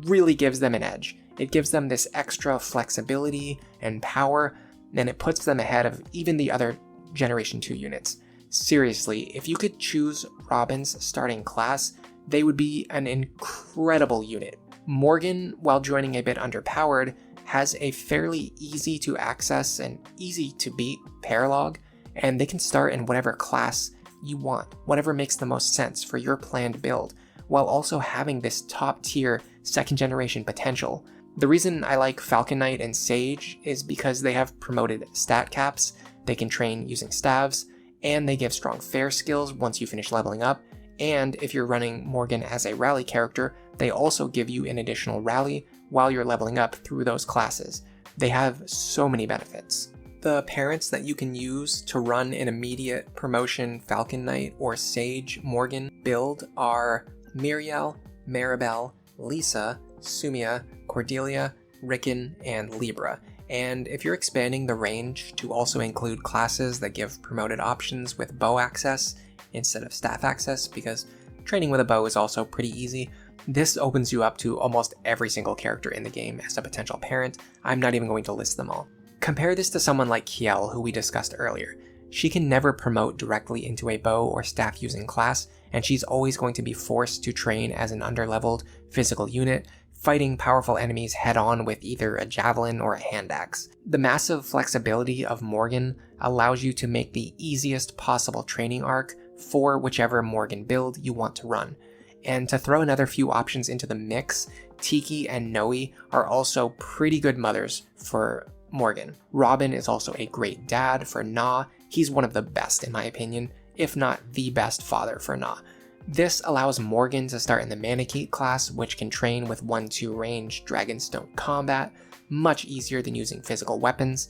[SPEAKER 1] really gives them an edge. It gives them this extra flexibility and power, and it puts them ahead of even the other Generation 2 units. Seriously, if you could choose Robin's starting class, they would be an incredible unit. Morgan, while joining a bit underpowered, has a fairly easy to access and easy to beat paralog, and they can start in whatever class you want, whatever makes the most sense for your planned build, while also having this top tier 2nd generation potential. The reason I like Falcon Knight and Sage is because they have promoted stat caps, they can train using staves, and they give strong fair skills once you finish leveling up, and if you're running Morgan as a rally character, they also give you an additional rally while you're leveling up through those classes. They have so many benefits. The parents that you can use to run an immediate promotion Falcon Knight or Sage Morgan build are Miriel, Maribel, Lisa, Sumia, Cordelia, Rickon, and Libra. And if you're expanding the range to also include classes that give promoted options with bow access instead of staff access, because training with a bow is also pretty easy. This opens you up to almost every single character in the game as a potential parent. I'm not even going to list them all. Compare this to someone like Kjelle, who we discussed earlier. She can never promote directly into a bow or staff using class, and she's always going to be forced to train as an underleveled physical unit, fighting powerful enemies head-on with either a javelin or a hand axe. The massive flexibility of Morgan allows you to make the easiest possible training arc for whichever Morgan build you want to run. And to throw another few options into the mix, Tiki and Noe are also pretty good mothers for Morgan. Robin is also a great dad for Na. He's one of the best in my opinion, if not the best father for Na. This allows Morgan to start in the Manakete class, which can train with 1-2 range Dragonstone combat, much easier than using physical weapons.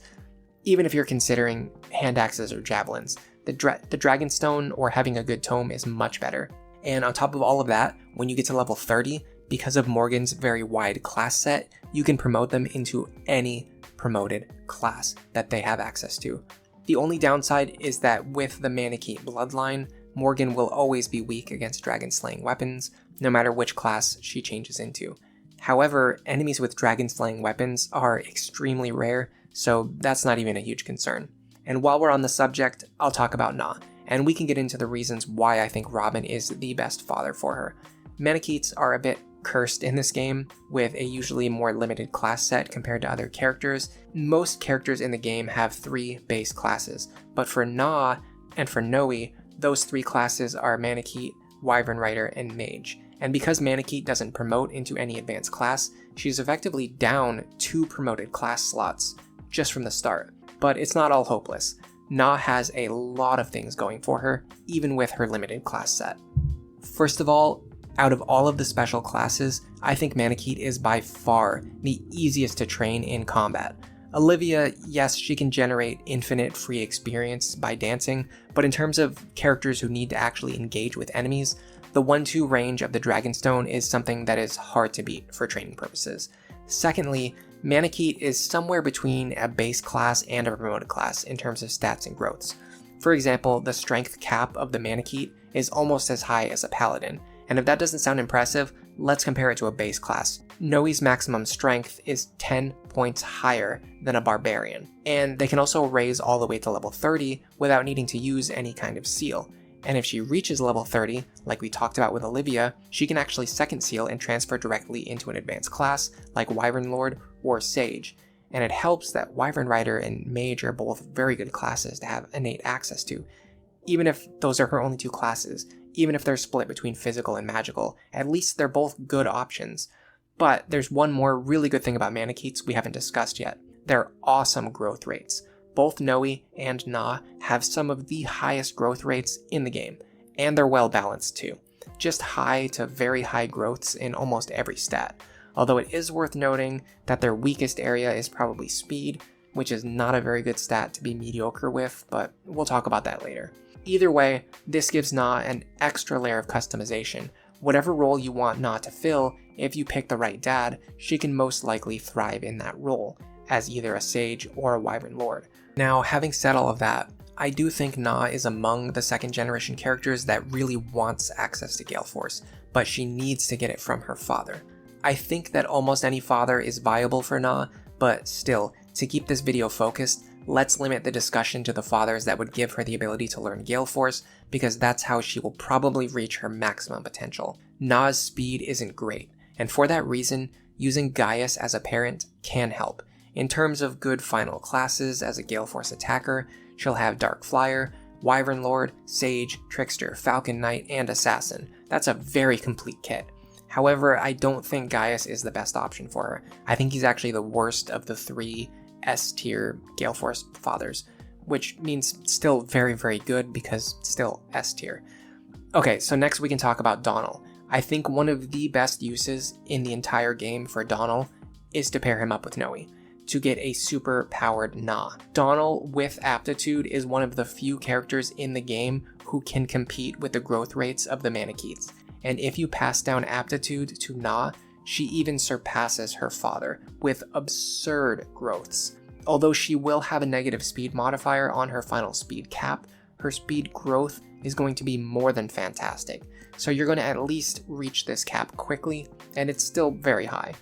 [SPEAKER 1] Even if you're considering hand axes or javelins, the Dragonstone or having a good tome is much better. And on top of all of that, when you get to level 30, because of Morgan's very wide class set, you can promote them into any promoted class that they have access to. The only downside is that with the Manakete bloodline, Morgan will always be weak against dragon-slaying weapons, no matter which class she changes into. However, enemies with dragon-slaying weapons are extremely rare, so that's not even a huge concern. And while we're on the subject, I'll talk about Na, and we can get into the reasons why I think Robin is the best father for her. Manaketes are a bit cursed in this game, with a usually more limited class set compared to other characters. Most characters in the game have 3 base classes, but for Na and for Noe, those 3 classes are Manakete, Wyvern Rider, and Mage. And because Manakete doesn't promote into any advanced class, she's effectively down 2 promoted class slots just from the start. But it's not all hopeless. Na has a lot of things going for her, even with her limited class set. First of all, out of all of the special classes, I think Manakete is by far the easiest to train in combat. Olivia, yes, she can generate infinite free experience by dancing, but in terms of characters who need to actually engage with enemies, the 1-2 range of the Dragonstone is something that is hard to beat for training purposes. Secondly, Manakete is somewhere between a base class and a promoted class in terms of stats and growths. For example, the strength cap of the Manakete is almost as high as a paladin, and if that doesn't sound impressive, let's compare it to a base class. Noe's maximum strength is 10 points higher than a barbarian, and they can also raise all the way to level 30 without needing to use any kind of seal. And if she reaches level 30, like we talked about with Olivia, she can actually second seal and transfer directly into an advanced class like Wyvern Lord or Sage. And it helps that Wyvern Rider and Mage are both very good classes to have innate access to. Even if those are her only 2 classes, even if they're split between physical and magical, at least they're both good options. But there's one more really good thing about Manaketes we haven't discussed yet. Their awesome growth rates. Both Noe and Na have some of the highest growth rates in the game, and they're well balanced too. Just high to very high growths in almost every stat. Although it is worth noting that their weakest area is probably speed, which is not a very good stat to be mediocre with, but we'll talk about that later. Either way, this gives Na an extra layer of customization. Whatever role you want Na to fill, if you pick the right dad, she can most likely thrive in that role, as either a Sage or a Wyvern Lord. Now, having said all of that, I do think Na is among the 2nd generation characters that really wants access to Gale Force, but she needs to get it from her father. I think that almost any father is viable for Na, but still, to keep this video focused, let's limit the discussion to the fathers that would give her the ability to learn Gale Force, because that's how she will probably reach her maximum potential. Na's speed isn't great, and for that reason, using Gaius as a parent can help. In terms of good final classes as a Gale Force attacker, she'll have Dark Flyer, Wyvern Lord, Sage, Trickster, Falcon Knight, and Assassin. That's a very complete kit. However, I don't think Gaius is the best option for her. I think he's actually the worst of the 3 S-tier Gale Force fathers, which means still very, very good because still S-tier. Okay, so next we can talk about Donal. I think one of the best uses in the entire game for Donal is to pair him up with Noe, to get a super powered Na. Donal with aptitude is one of the few characters in the game who can compete with the growth rates of the Manaketes, and if you pass down aptitude to Na, she even surpasses her father with absurd growths. Although she will have a negative speed modifier on her final speed cap, her speed growth is going to be more than fantastic. So you're going to at least reach this cap quickly, and it's still very high.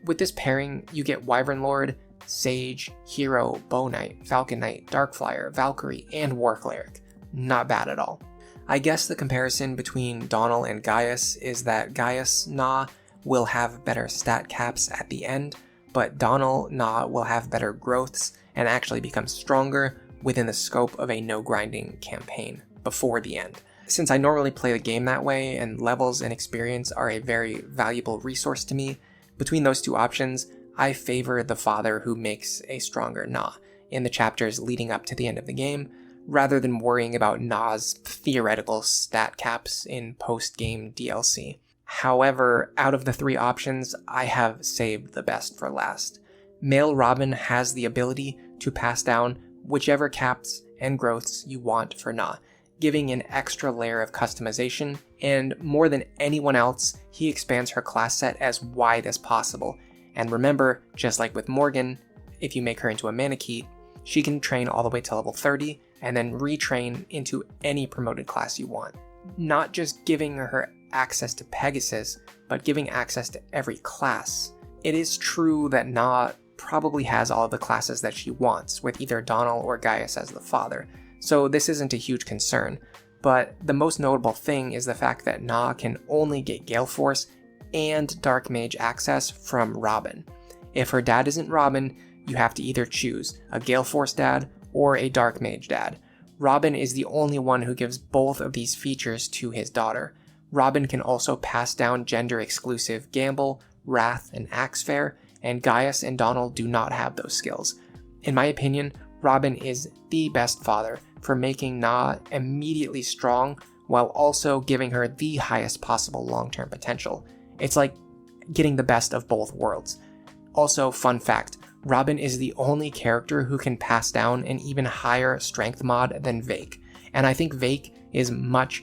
[SPEAKER 1] With this pairing, you get Wyvern Lord, Sage, Hero, Bow Knight, Falcon Knight, Darkflyer, Valkyrie, and War Cleric. Not bad at all. I guess the comparison between Donal and Gaius is that Gaius Na will have better stat caps at the end, but Donal Na will have better growths and actually become stronger within the scope of a no-grinding campaign before the end. Since I normally play the game that way, and levels and experience are a very valuable resource to me, between those two options, I favor the father who makes a stronger Na in the chapters leading up to the end of the game, rather than worrying about Na's theoretical stat caps in post-game DLC. However, out of the three options, I have saved the best for last. Male Robin has the ability to pass down whichever caps and growths you want for Na, giving an extra layer of customization, and more than anyone else, he expands her class set as wide as possible. And remember, just like with Morgan, if you make her into a Manakete, she can train all the way to level 30, and then retrain into any promoted class you want. Not just giving her access to Pegasus, but giving access to every class. It is true that Na probably has all of the classes that she wants, with either Donal or Gaius as the father, so this isn't a huge concern, but the most notable thing is the fact that Na can only get Gale Force and Dark Mage access from Robin. If her dad isn't Robin, you have to either choose a Gale Force dad or a Dark Mage dad. Robin is the only one who gives both of these features to his daughter. Robin can also pass down gender-exclusive Gamble, Wrath, and Axefair, and Gaius and Donal do not have those skills. In my opinion, Robin is the best father for making Na immediately strong while also giving her the highest possible long-term potential. It's like getting the best of both worlds. Also, fun fact, Robin is the only character who can pass down an even higher strength mod than Vake, and I think Vake is much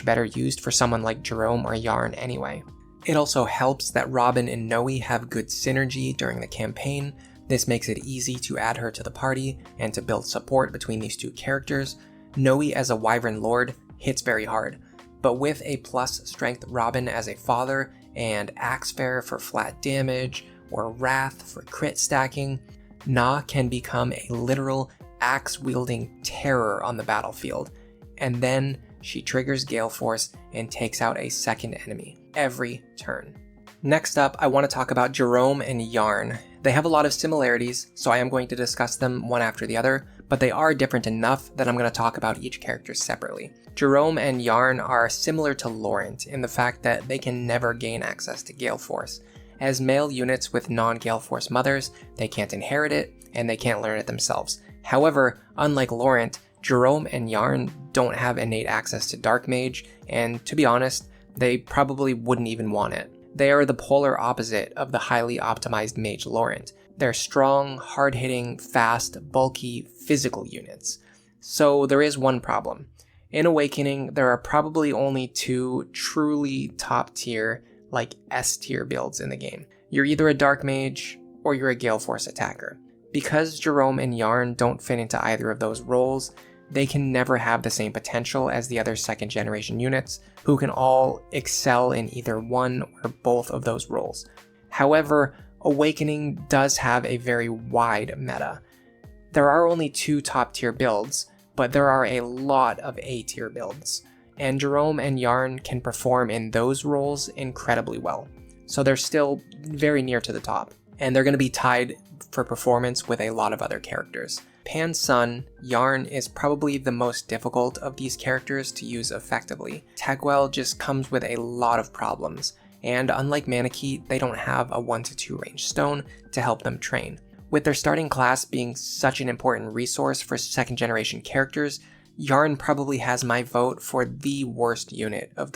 [SPEAKER 1] better used for someone like Gerome or Yarne anyway. It also helps that Robin and Noe have good synergy during the campaign. This makes it easy to add her to the party and to build support between these two characters. Noe as a Wyvern Lord hits very hard, but with a plus strength Robin as a father and Axefair for flat damage, or Wrath for crit stacking, Na can become a literal axe-wielding terror on the battlefield, and then she triggers Gale Force and takes out a second enemy every turn. Next up, I want to talk about Gerome and Yarne. They have a lot of similarities, so I am going to discuss them one after the other, but they are different enough that I'm going to talk about each character separately. Gerome and Yarne are similar to Laurent in the fact that they can never gain access to Gale Force. As male units with non-Gale Force mothers, they can't inherit it, and they can't learn it themselves. However, unlike Laurent, Gerome and Yarne don't have innate access to Dark Mage, and to be honest, they probably wouldn't even want it. They are the polar opposite of the highly optimized Mage Laurent. They're strong, hard-hitting, fast, bulky, physical units. So there is one problem. In Awakening, there are probably only two truly top-tier, like S-tier builds in the game. You're either a Dark Mage, or you're a Gale Force attacker. Because Gerome and Yarne don't fit into either of those roles, they can never have the same potential as the other second generation units, who can all excel in either one or both of those roles. However, Awakening does have a very wide meta. There are only two top tier builds, but there are a lot of A-tier builds, and Gerome and Yarne can perform in those roles incredibly well. So they're still very near to the top, and they're going to be tied for performance with a lot of other characters. Pan's son, Yarne, is probably the most difficult of these characters to use effectively. Tegwell just comes with a lot of problems, and unlike Manakete, they don't have a 1-2 range stone to help them train. With their starting class being such an important resource for second generation characters, Yarne probably has my vote for the worst unit of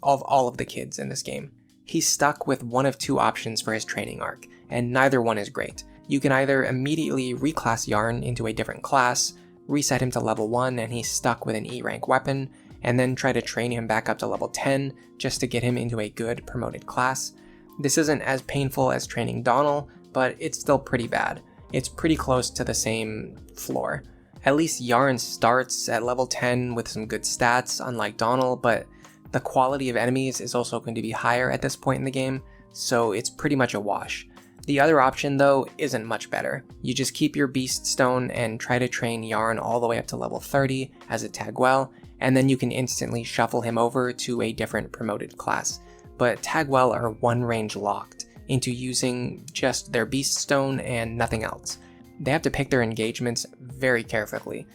[SPEAKER 1] all of the kids in this game. He's stuck with one of two options for his training arc, and neither one is great. You can either immediately reclass Yarne into a different class, reset him to level 1 and he's stuck with an E rank weapon, and then try to train him back up to level 10 just to get him into a good promoted class. This isn't as painful as training Donal, but it's still pretty bad. It's pretty close to the same floor. At least Yarne starts at level 10 with some good stats, unlike Donald, but the quality of enemies is also going to be higher at this point in the game, so it's pretty much a wash. The other option, though, isn't much better. You just keep your Beast Stone and try to train Yarne all the way up to level 30 as a Tagwell, and then you can instantly shuffle him over to a different promoted class. But Tagwell are one range locked into using just their Beast Stone and nothing else. They have to pick their engagements very carefully,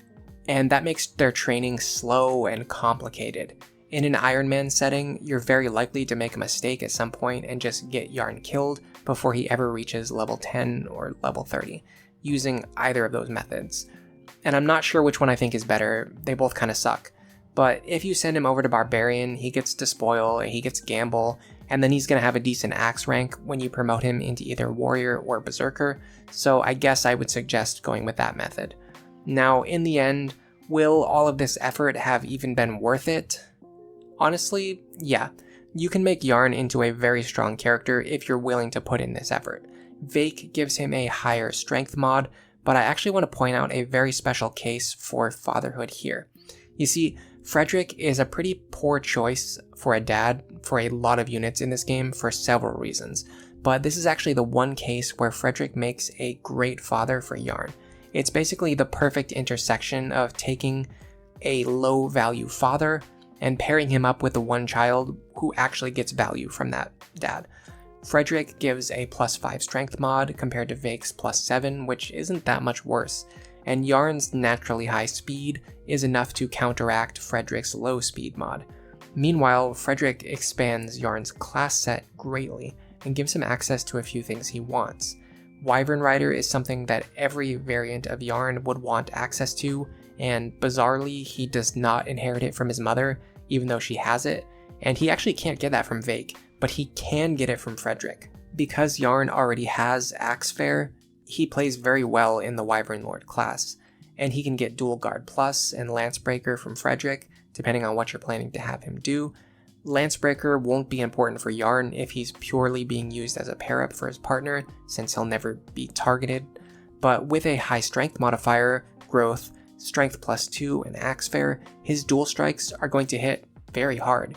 [SPEAKER 1] and that makes their training slow and complicated. In an Iron Man setting, you're very likely to make a mistake at some point and just get Yarne killed before he ever reaches level 10 or level 30, using either of those methods. And I'm not sure which one I think is better, they both kind of suck. But if you send him over to Barbarian, he gets Despoil, he gets Gamble, and then he's going to have a decent axe rank when you promote him into either Warrior or Berserker, so I guess I would suggest going with that method. Now, in the end, will all of this effort have even been worth it? Honestly, yeah. You can make Yarne into a very strong character if you're willing to put in this effort. Vake gives him a higher strength mod, but I actually want to point out a very special case for fatherhood here. You see, Frederick is a pretty poor choice for a dad for a lot of units in this game for several reasons, but this is actually the one case where Frederick makes a great father for Yarne. It's basically the perfect intersection of taking a low value father and pairing him up with the one child who actually gets value from that dad. Frederick gives a +5 strength mod compared to Vake's +7, which isn't that much worse, and Yarne's naturally high speed is enough to counteract Frederick's low speed mod. Meanwhile, Frederick expands Yarne's class set greatly and gives him access to a few things he wants. Wyvern Rider is something that every variant of Yarne would want access to, and bizarrely, he does not inherit it from his mother, even though she has it, and he actually can't get that from Vake, but he can get it from Frederick. Because Yarne already has Axe Fair, he plays very well in the Wyvern Lord class, and he can get Dual Guard Plus and Lancebreaker from Frederick, depending on what you're planning to have him do. Lancebreaker won't be important for Yarne if he's purely being used as a pair-up for his partner, since he'll never be targeted, but with a high strength modifier, growth, strength +2, and Axe Fair, his dual strikes are going to hit very hard.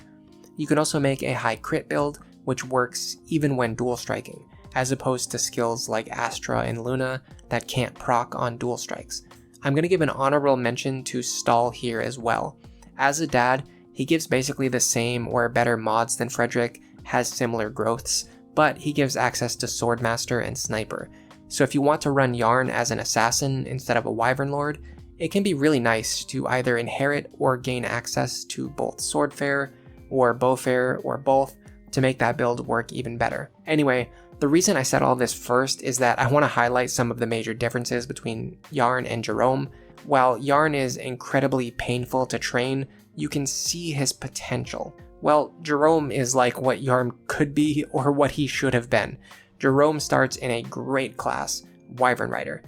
[SPEAKER 1] You can also make a high crit build, which works even when dual striking, as opposed to skills like Astra and Luna that can't proc on dual strikes. I'm going to give an honorable mention to Stall here as well. As a dad, he gives basically the same or better mods than Frederick, has similar growths, but he gives access to Swordmaster and Sniper. So if you want to run Yarne as an assassin instead of a Wyvern Lord, it can be really nice to either inherit or gain access to both Swordfarer or Bowfarer or both to make that build work even better. Anyway, the reason I said all this first is that I want to highlight some of the major differences between Yarne and Gerome. While Yarne is incredibly painful to train, you can see his potential. Well, Gerome is like what Yarne could be or what he should have been. Gerome starts in a great class, Wyvern Rider,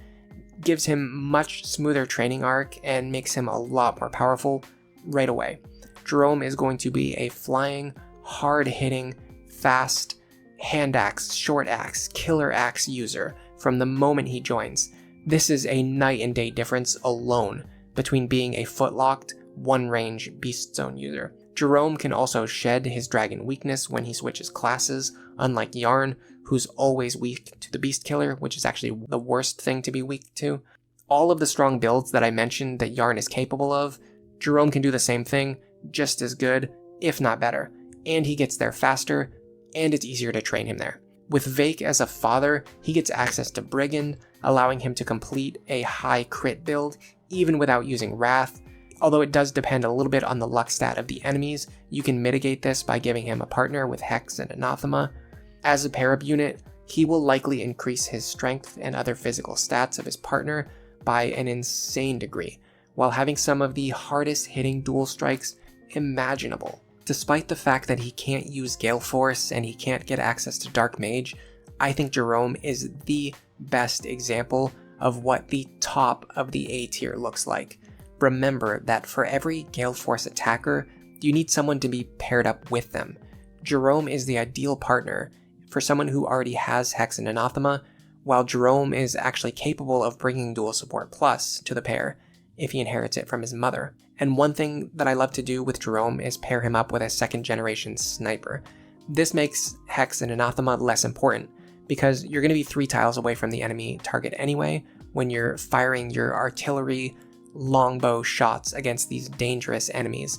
[SPEAKER 1] gives him much smoother training arc and makes him a lot more powerful right away. Gerome is going to be a flying, hard-hitting, fast, hand axe, short axe, killer axe user from the moment he joins. This is a night and day difference alone between being a footlocked, one-range Beast Zone user. Gerome can also shed his dragon weakness when he switches classes, unlike Yarne, who's always weak to the Beast Killer, which is actually the worst thing to be weak to. All of the strong builds that I mentioned that Yarne is capable of, Gerome can do the same thing, just as good, if not better, and he gets there faster, and it's easier to train him there. With Vake as a father, he gets access to Brigand, allowing him to complete a high crit build, even without using Wrath. Although it does depend a little bit on the luck stat of the enemies, you can mitigate this by giving him a partner with Hex and Anathema. As a pair-up unit, he will likely increase his strength and other physical stats of his partner by an insane degree, while having some of the hardest hitting dual strikes imaginable. Despite the fact that he can't use Gale Force and he can't get access to Dark Mage, I think Gerome is the best example of what the top of the A tier looks like. Remember that for every Gale Force attacker, you need someone to be paired up with them. Gerome is the ideal partner for someone who already has Hex and Anathema, while Gerome is actually capable of bringing Dual Support Plus to the pair. if he inherits it from his mother. And one thing that I love to do with Gerome is pair him up with a second generation sniper. This makes Hex and Anathema less important, because you're going to be 3 tiles away from the enemy target anyway when you're firing your artillery longbow shots against these dangerous enemies.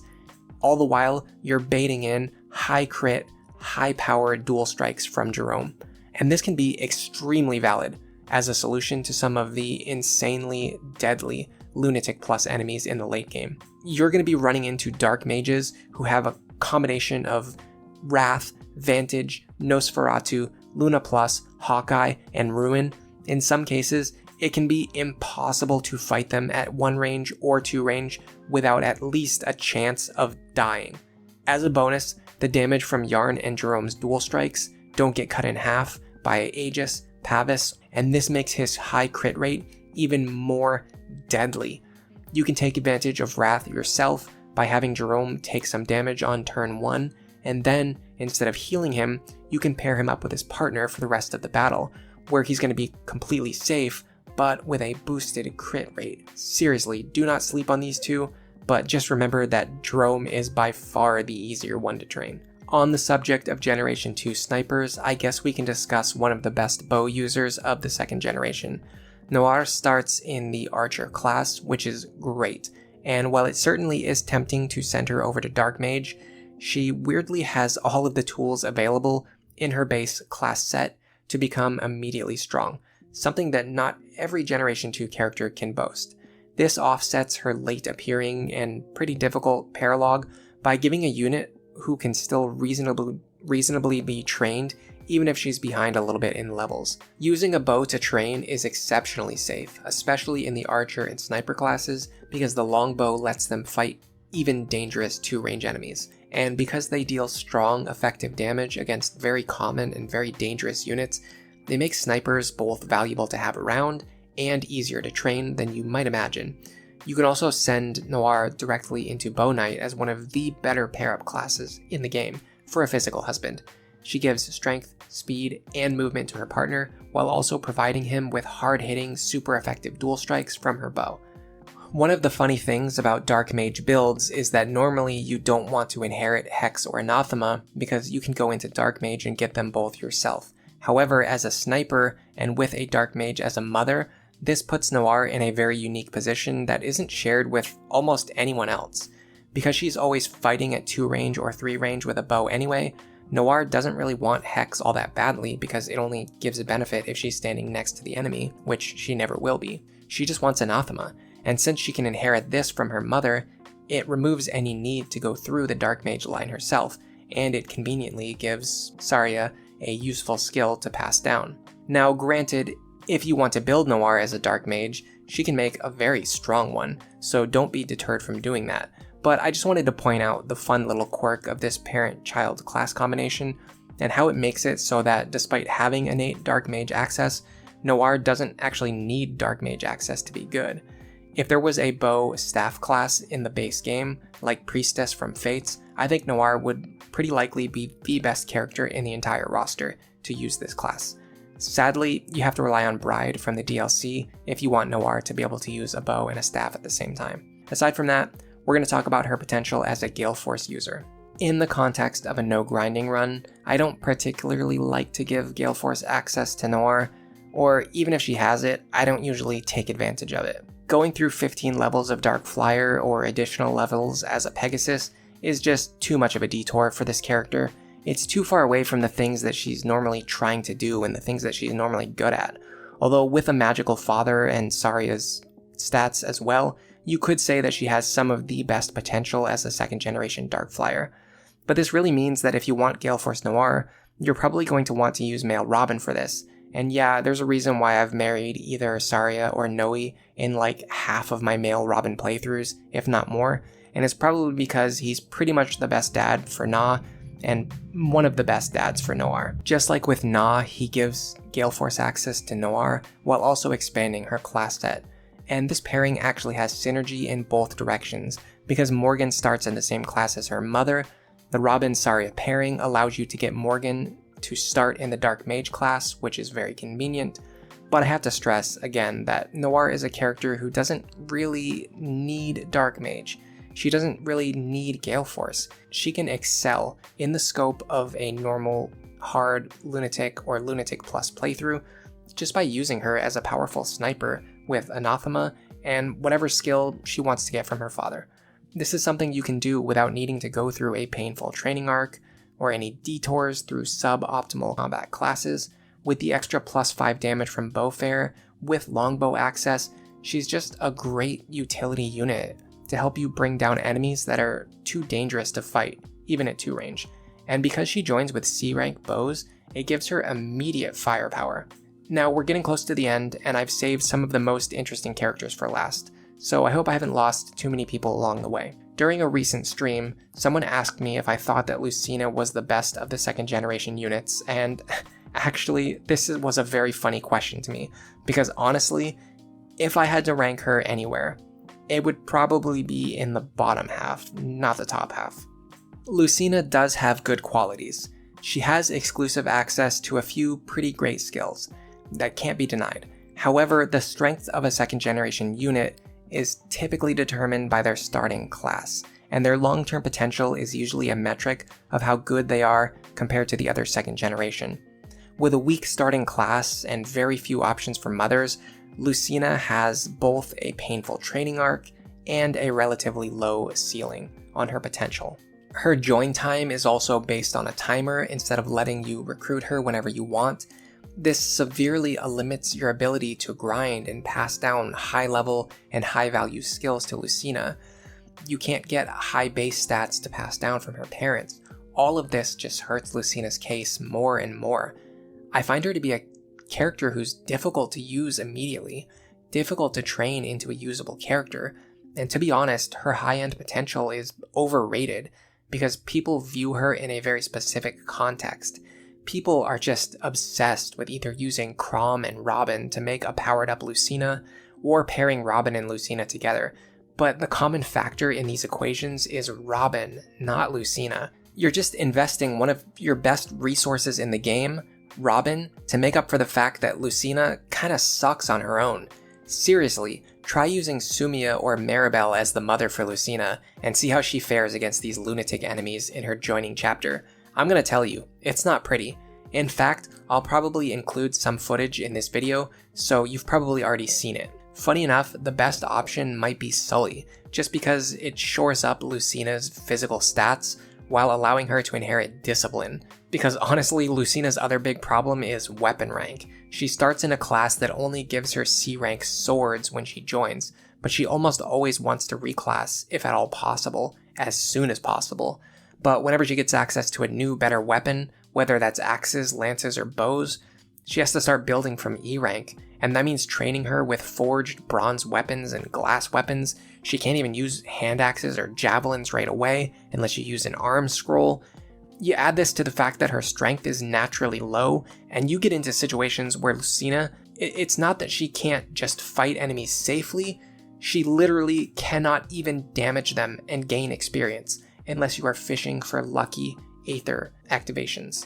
[SPEAKER 1] All the while, you're baiting in high crit, high powered dual strikes from Gerome. And this can be extremely valid as a solution to some of the insanely deadly Lunatic Plus enemies in the late game. You're going to be running into Dark Mages who have a combination of Wrath, Vantage, Nosferatu, Luna Plus, Hawkeye, and Ruin. In some cases, it can be impossible to fight them at 1 range or 2 range without at least a chance of dying. As a bonus, the damage from Yarne and Jerome's dual strikes don't get cut in half by Aegis, Pavis, and this makes his high crit rate even more deadly. You can take advantage of Wrath yourself by having Gerome take some damage on turn 1, and then, instead of healing him, you can pair him up with his partner for the rest of the battle, where he's going to be completely safe, but with a boosted crit rate. Seriously, do not sleep on these two, but just remember that Gerome is by far the easier one to train. On the subject of Generation 2 snipers, I guess we can discuss one of the best bow users of the 2nd generation. Noire starts in the Archer class, which is great, and while it certainly is tempting to send her over to Dark Mage, she weirdly has all of the tools available in her base class set to become immediately strong, something that not every Generation 2 character can boast. This offsets her late appearing and pretty difficult paralog by giving a unit who can still reasonably be trained even if she's behind a little bit in levels. Using a bow to train is exceptionally safe, especially in the Archer and Sniper classes, because the longbow lets them fight even dangerous 2-range enemies. And because they deal strong, effective damage against very common and very dangerous units, they make snipers both valuable to have around and easier to train than you might imagine. You can also send Noire directly into Bow Knight as one of the better pair-up classes in the game for a physical husband. She gives strength, speed, and movement to her partner, while also providing him with hard-hitting, super effective dual strikes from her bow. One of the funny things about Dark Mage builds is that normally you don't want to inherit Hex or Anathema because you can go into Dark Mage and get them both yourself. However, as a sniper and with a Dark Mage as a mother, this puts Noire in a very unique position that isn't shared with almost anyone else. Because she's always fighting at 2 range or 3 range with a bow anyway, Noire doesn't really want Hex all that badly because it only gives a benefit if she's standing next to the enemy, which she never will be. She just wants Anathema, and since she can inherit this from her mother, it removes any need to go through the Dark Mage line herself, and it conveniently gives Saria a useful skill to pass down. Now granted, if you want to build Noire as a Dark Mage, she can make a very strong one, so don't be deterred from doing that. But I just wanted to point out the fun little quirk of this parent-child class combination, and how it makes it so that despite having innate Dark Mage access, Noire doesn't actually need Dark Mage access to be good. If there was a bow staff class in the base game, like Priestess from Fates, I think Noire would pretty likely be the best character in the entire roster to use this class. Sadly, you have to rely on Bride from the DLC if you want Noire to be able to use a bow and a staff at the same time. Aside from that, we're going to talk about her potential as a Gale Force user. In the context of a no grinding run, I don't particularly like to give Gale Force access to Noire, or even if she has it, I don't usually take advantage of it. Going through 15 levels of Dark Flyer or additional levels as a Pegasus is just too much of a detour for this character. It's too far away from the things that she's normally trying to do and the things that she's normally good at. Although with a Magical Father and Saria's stats as well, you could say that she has some of the best potential as a 2nd generation Dark Flyer. But this really means that if you want Gale Force Noire, you're probably going to want to use Male Robin for this. And yeah, there's a reason why I've married either Saria or Noe in like half of my Male Robin playthroughs, if not more, and it's probably because he's pretty much the best dad for Na, and one of the best dads for Noire. Just like with Na, he gives Gale Force access to Noire, while also expanding her class set. And this pairing actually has synergy in both directions, because Morgan starts in the same class as her mother. The Robin-Saria pairing allows you to get Morgan to start in the Dark Mage class, which is very convenient, But I have to stress, again, that Noire is a character who doesn't really need Dark Mage. She doesn't really need Gale Force. She can excel in the scope of a normal, hard Lunatic or Lunatic Plus playthrough just by using her as a powerful sniper with Anathema and whatever skill she wants to get from her father. This is something you can do without needing to go through a painful training arc or any detours through suboptimal combat classes. With the extra +5 damage from Bowfare, with longbow access, she's just a great utility unit to help you bring down enemies that are too dangerous to fight, even at 2 range. And because she joins with C rank bows, it gives her immediate firepower. Now we're getting close to the end, and I've saved some of the most interesting characters for last, so I hope I haven't lost too many people along the way. During a recent stream, someone asked me if I thought that Lucina was the best of the 2nd generation units, and actually, this was a very funny question to me, because honestly, if I had to rank her anywhere, it would probably be in the bottom half, not the top half. Lucina does have good qualities. She has exclusive access to a few pretty great skills that can't be denied. However, the strength of a 2nd generation unit is typically determined by their starting class, and their long-term potential is usually a metric of how good they are compared to the other 2nd generation. With a weak starting class and very few options for mothers, Lucina has both a painful training arc and a relatively low ceiling on her potential. Her join time is also based on a timer instead of letting you recruit her whenever you want. This severely limits your ability to grind and pass down high level and high value skills to Lucina. You can't get high base stats to pass down from her parents. All of this just hurts Lucina's case more and more. I find her to be a character who's difficult to use immediately, difficult to train into a usable character, and to be honest, her high-end potential is overrated because people view her in a very specific context. People are just obsessed with either using Chrom and Robin to make a powered-up Lucina, or pairing Robin and Lucina together, but the common factor in these equations is Robin, not Lucina. You're just investing one of your best resources in the game, Robin, to make up for the fact that Lucina kinda sucks on her own. Seriously, try using Sumia or Maribel as the mother for Lucina, and see how she fares against these lunatic enemies in her joining chapter. I'm gonna tell you, it's not pretty. In fact, I'll probably include some footage in this video, so you've probably already seen it. Funny enough, the best option might be Sully, just because it shores up Lucina's physical stats while allowing her to inherit discipline. Because honestly, Lucina's other big problem is weapon rank. She starts in a class that only gives her C rank swords when she joins, but she almost always wants to reclass, if at all possible, as soon as possible. But whenever she gets access to a new, better weapon, whether that's axes, lances, or bows, she has to start building from E rank, and that means training her with forged bronze weapons and glass weapons. She can't even use hand axes or javelins right away unless you use an arm scroll. You add this to the fact that her strength is naturally low, and you get into situations where Lucina, it's not that she can't just fight enemies safely, she literally cannot even damage them and gain experience, unless you are fishing for lucky Aether activations.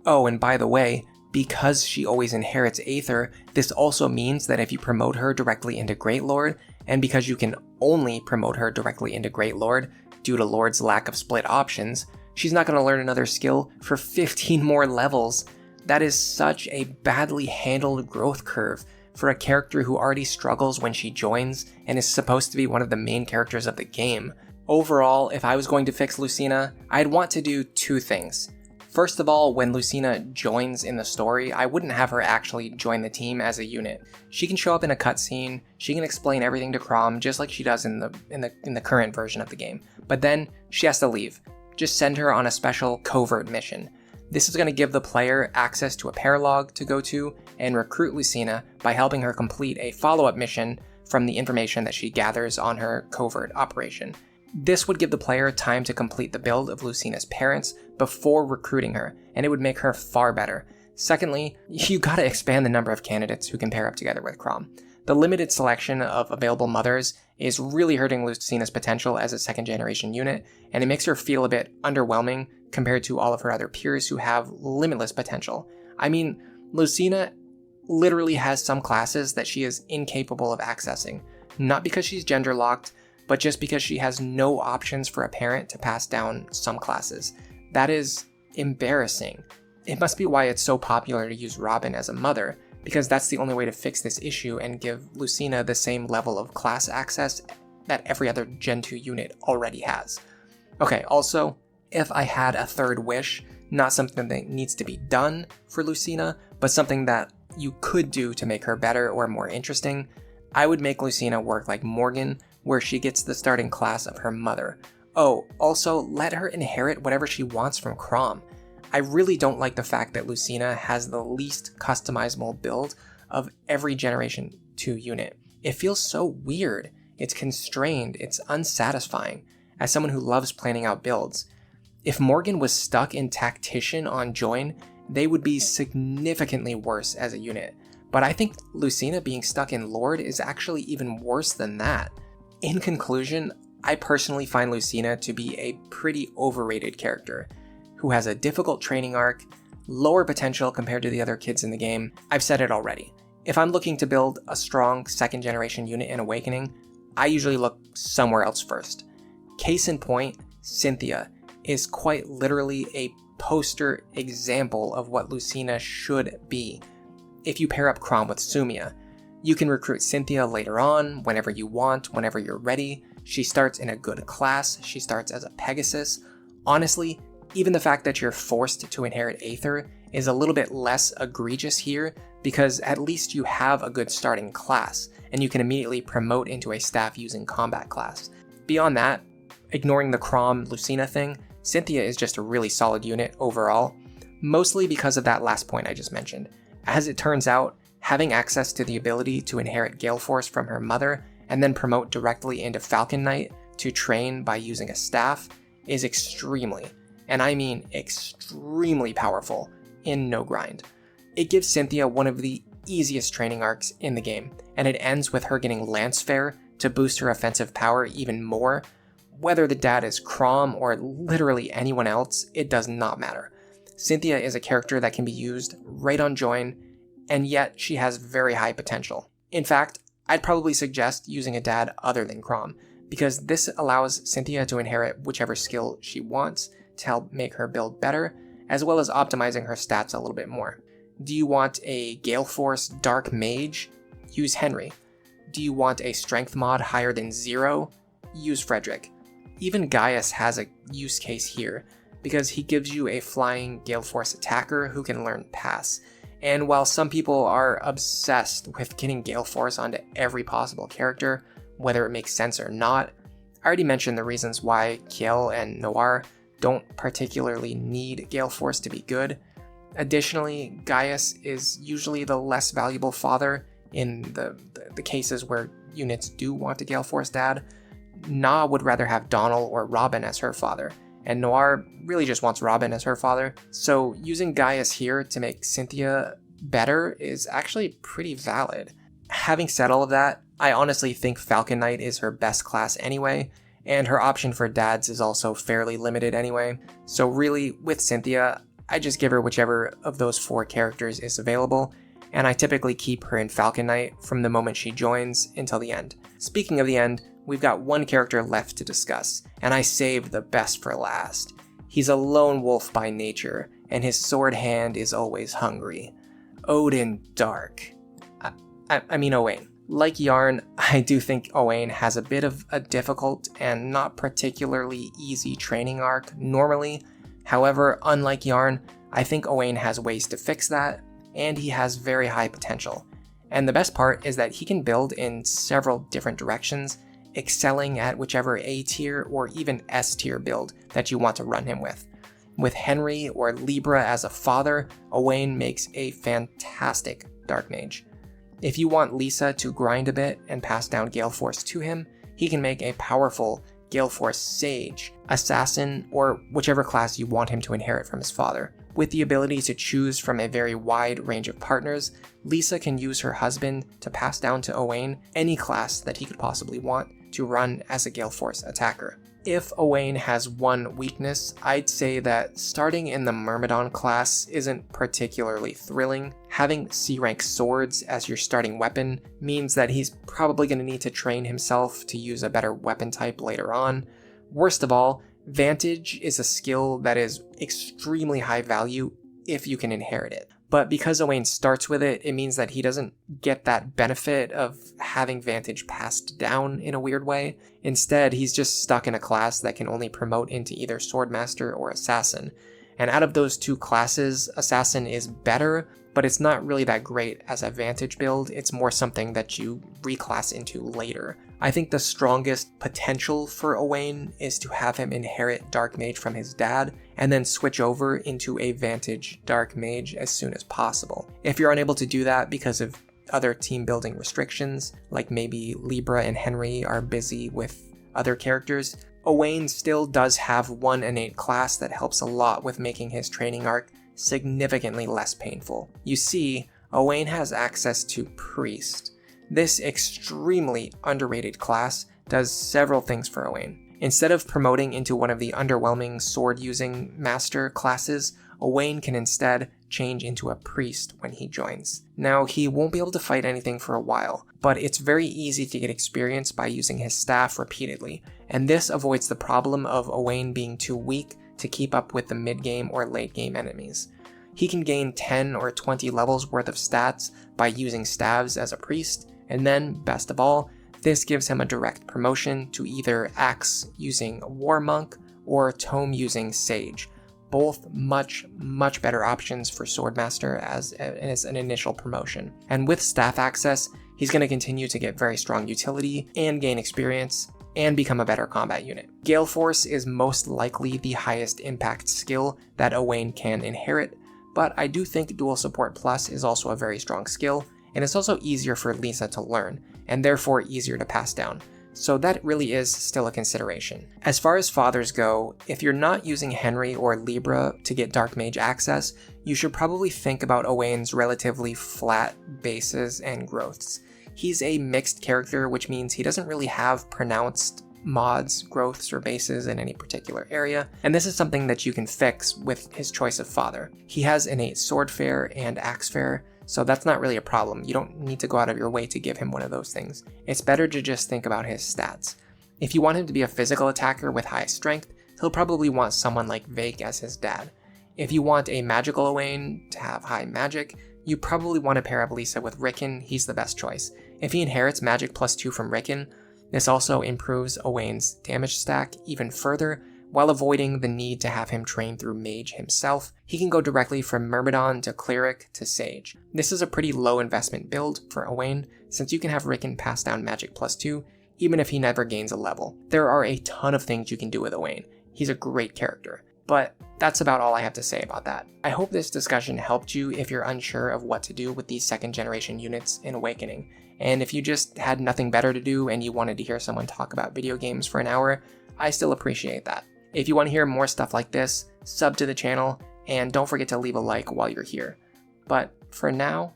[SPEAKER 1] Oh, and by the way, because she always inherits Aether, this also means that if you promote her directly into Great Lord, and because you can only promote her directly into Great Lord due to Lord's lack of split options, she's not going to learn another skill for 15 more levels. That is such a badly handled growth curve for a character who already struggles when she joins and is supposed to be one of the main characters of the game. Overall, if I was going to fix Lucina, I'd want to do 2 things. First of all, when Lucina joins in the story, I wouldn't have her actually join the team as a unit. She can show up in a cutscene, she can explain everything to Chrom just like she does in the current version of the game. But then she has to leave. Just send her on a special covert mission. This is going to give the player access to a paralog to go to and recruit Lucina by helping her complete a follow-up mission from the information that she gathers on her covert operation. This would give the player time to complete the build of Lucina's parents before recruiting her, and it would make her far better. Secondly, you gotta expand the number of candidates who can pair up together with Chrom. The limited selection of available mothers is really hurting Lucina's potential as a 2nd generation unit, and it makes her feel a bit underwhelming compared to all of her other peers who have limitless potential. I mean, Lucina literally has some classes that she is incapable of accessing, not because she's gender locked, but just because she has no options for a parent to pass down some classes. That is embarrassing. It must be why it's so popular to use Robin as a mother, because that's the only way to fix this issue and give Lucina the same level of class access that every other Gen 2 unit already has. Okay, also, if I had a third wish, not something that needs to be done for Lucina, but something that you could do to make her better or more interesting, I would make Lucina work like Morgan, where she gets the starting class of her mother. Oh, also, let her inherit whatever she wants from Chrom. I really don't like the fact that Lucina has the least customizable build of every Generation 2 unit. It feels so weird, it's constrained, it's unsatisfying, as someone who loves planning out builds. If Morgan was stuck in Tactician on Join, they would be significantly worse as a unit. But I think Lucina being stuck in Lord is actually even worse than that. In conclusion, I personally find Lucina to be a pretty overrated character, who has a difficult training arc, lower potential compared to the other kids in the game. I've said it already. If I'm looking to build a strong second generation unit in Awakening, I usually look somewhere else first. Case in point, Cynthia is quite literally a poster example of what Lucina should be. If you pair up Chrom with Sumia, you can recruit Cynthia later on, whenever you want, whenever you're ready. She starts in a good class, she starts as a Pegasus. Honestly, even the fact that you're forced to inherit Aether is a little bit less egregious here, because at least you have a good starting class, and you can immediately promote into a staff using combat class. Beyond that, ignoring the Chrom Lucina thing, Cynthia is just a really solid unit overall, mostly because of that last point I just mentioned. As it turns out, having access to the ability to inherit Gale Force from her mother and then promote directly into Falcon Knight to train by using a staff is extremely, and I mean extremely powerful in no grind. It gives Cynthia one of the easiest training arcs in the game, and it ends with her getting Lancefare to boost her offensive power even more. Whether the dad is Chrom or literally anyone else, it does not matter. Cynthia is a character that can be used right on Join, and yet she has very high potential. In fact, I'd probably suggest using a dad other than Chrom, because this allows Cynthia to inherit whichever skill she wants to help make her build better, as well as optimizing her stats a little bit more. Do you want a Gale Force Dark Mage? Use Henry. Do you want a strength mod higher than 0? Use Frederick. Even Gaius has a use case here, because he gives you a flying Gale Force attacker who can learn Pass. And while some people are obsessed with getting Gale Force onto every possible character, whether it makes sense or not, I already mentioned the reasons why Kjelle and Noire don't particularly need Gale Force to be good. Additionally, Gaius is usually the less valuable father in the cases where units do want a Gale Force dad. Na would rather have Donal or Robin as her father, and Noire really just wants Robin as her father. So using Gaius here to make Cynthia better is actually pretty valid. Having said all of that, I honestly think Falcon Knight is her best class anyway, and her option for dads is also fairly limited anyway. So really, with Cynthia, I just give her whichever of those 4 characters is available, and I typically keep her in Falcon Knight from the moment she joins until the end. Speaking of the end, we've got one character left to discuss, and I saved the best for last. He's a lone wolf by nature, and his sword hand is always hungry. Owain Dark. I mean Owain. Like Yarne, I do think Owain has a bit of a difficult and not particularly easy training arc normally. However, unlike Yarne, I think Owain has ways to fix that, and he has very high potential. And the best part is that he can build in several different directions, excelling at whichever A tier or even S tier build that you want to run him with. With Henry or Libra as a father, Owain makes a fantastic Dark Mage. If you want Lisa to grind a bit and pass down Gale Force to him, he can make a powerful Gale Force Sage, Assassin, or whichever class you want him to inherit from his father. With the ability to choose from a very wide range of partners, Lisa can use her husband to pass down to Owain any class that he could possibly want to run as a Gale Force attacker. If Owain has one weakness, I'd say that starting in the Myrmidon class isn't particularly thrilling. Having C-rank swords as your starting weapon means that he's probably going to need to train himself to use a better weapon type later on. Worst of all, Vantage is a skill that is extremely high value if you can inherit it. But because Owain starts with it, it means that he doesn't get that benefit of having Vantage passed down in a weird way. Instead, he's just stuck in a class that can only promote into either Swordmaster or Assassin. And out of those two classes, Assassin is better, but it's not really that great as a Vantage build. It's more something that you reclass into later. I think the strongest potential for Owain is to have him inherit Dark Mage from his dad, and then switch over into a Vantage Dark Mage as soon as possible. If you're unable to do that because of other team building restrictions, like maybe Libra and Henry are busy with other characters, Owain still does have one innate class that helps a lot with making his training arc significantly less painful. You see, Owain has access to Priest. This extremely underrated class does several things for Owain. Instead of promoting into one of the underwhelming sword-using master classes, Owain can instead change into a priest when he joins. Now, he won't be able to fight anything for a while, but it's very easy to get experience by using his staff repeatedly, and this avoids the problem of Owain being too weak to keep up with the mid-game or late-game enemies. He can gain 10 or 20 levels worth of stats by using staves as a priest, and then, best of all, this gives him a direct promotion to either Axe using War Monk or Tome using Sage. Both much better options for Swordmaster as an initial promotion. And with staff access, he's going to continue to get very strong utility and gain experience and become a better combat unit. Gale Force is most likely the highest impact skill that Owain can inherit, but I do think Dual Support Plus is also a very strong skill, and it's also easier for Lisa to learn, and therefore easier to pass down. So that really is still a consideration. As far as fathers go, if you're not using Henry or Libra to get Dark Mage access, you should probably think about Owain's relatively flat bases and growths. He's a mixed character, which means he doesn't really have pronounced mods, growths, or bases in any particular area, and this is something that you can fix with his choice of father. He has innate Sword Fair and Axe Fair, so that's not really a problem. You don't need to go out of your way to give him one of those things. It's better to just think about his stats. If you want him to be a physical attacker with high strength, he'll probably want someone like Vake as his dad. If you want a magical Owain to have high magic, you probably want to pair up Lisa with Rickon. He's the best choice. If he inherits magic +2 from Rickon, this also improves Owain's damage stack even further, while avoiding the need to have him train through Mage himself. He can go directly from Myrmidon to Cleric to Sage. This is a pretty low investment build for Owain, since you can have Rickon pass down magic +2, even if he never gains a level. There are a ton of things you can do with Owain. He's a great character. But that's about all I have to say about that. I hope this discussion helped you if you're unsure of what to do with these second generation units in Awakening. And if you just had nothing better to do and you wanted to hear someone talk about video games for an hour, I still appreciate that. If you want to hear more stuff like this, sub to the channel, and don't forget to leave a like while you're here. But for now,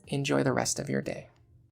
[SPEAKER 1] enjoy the rest of your day.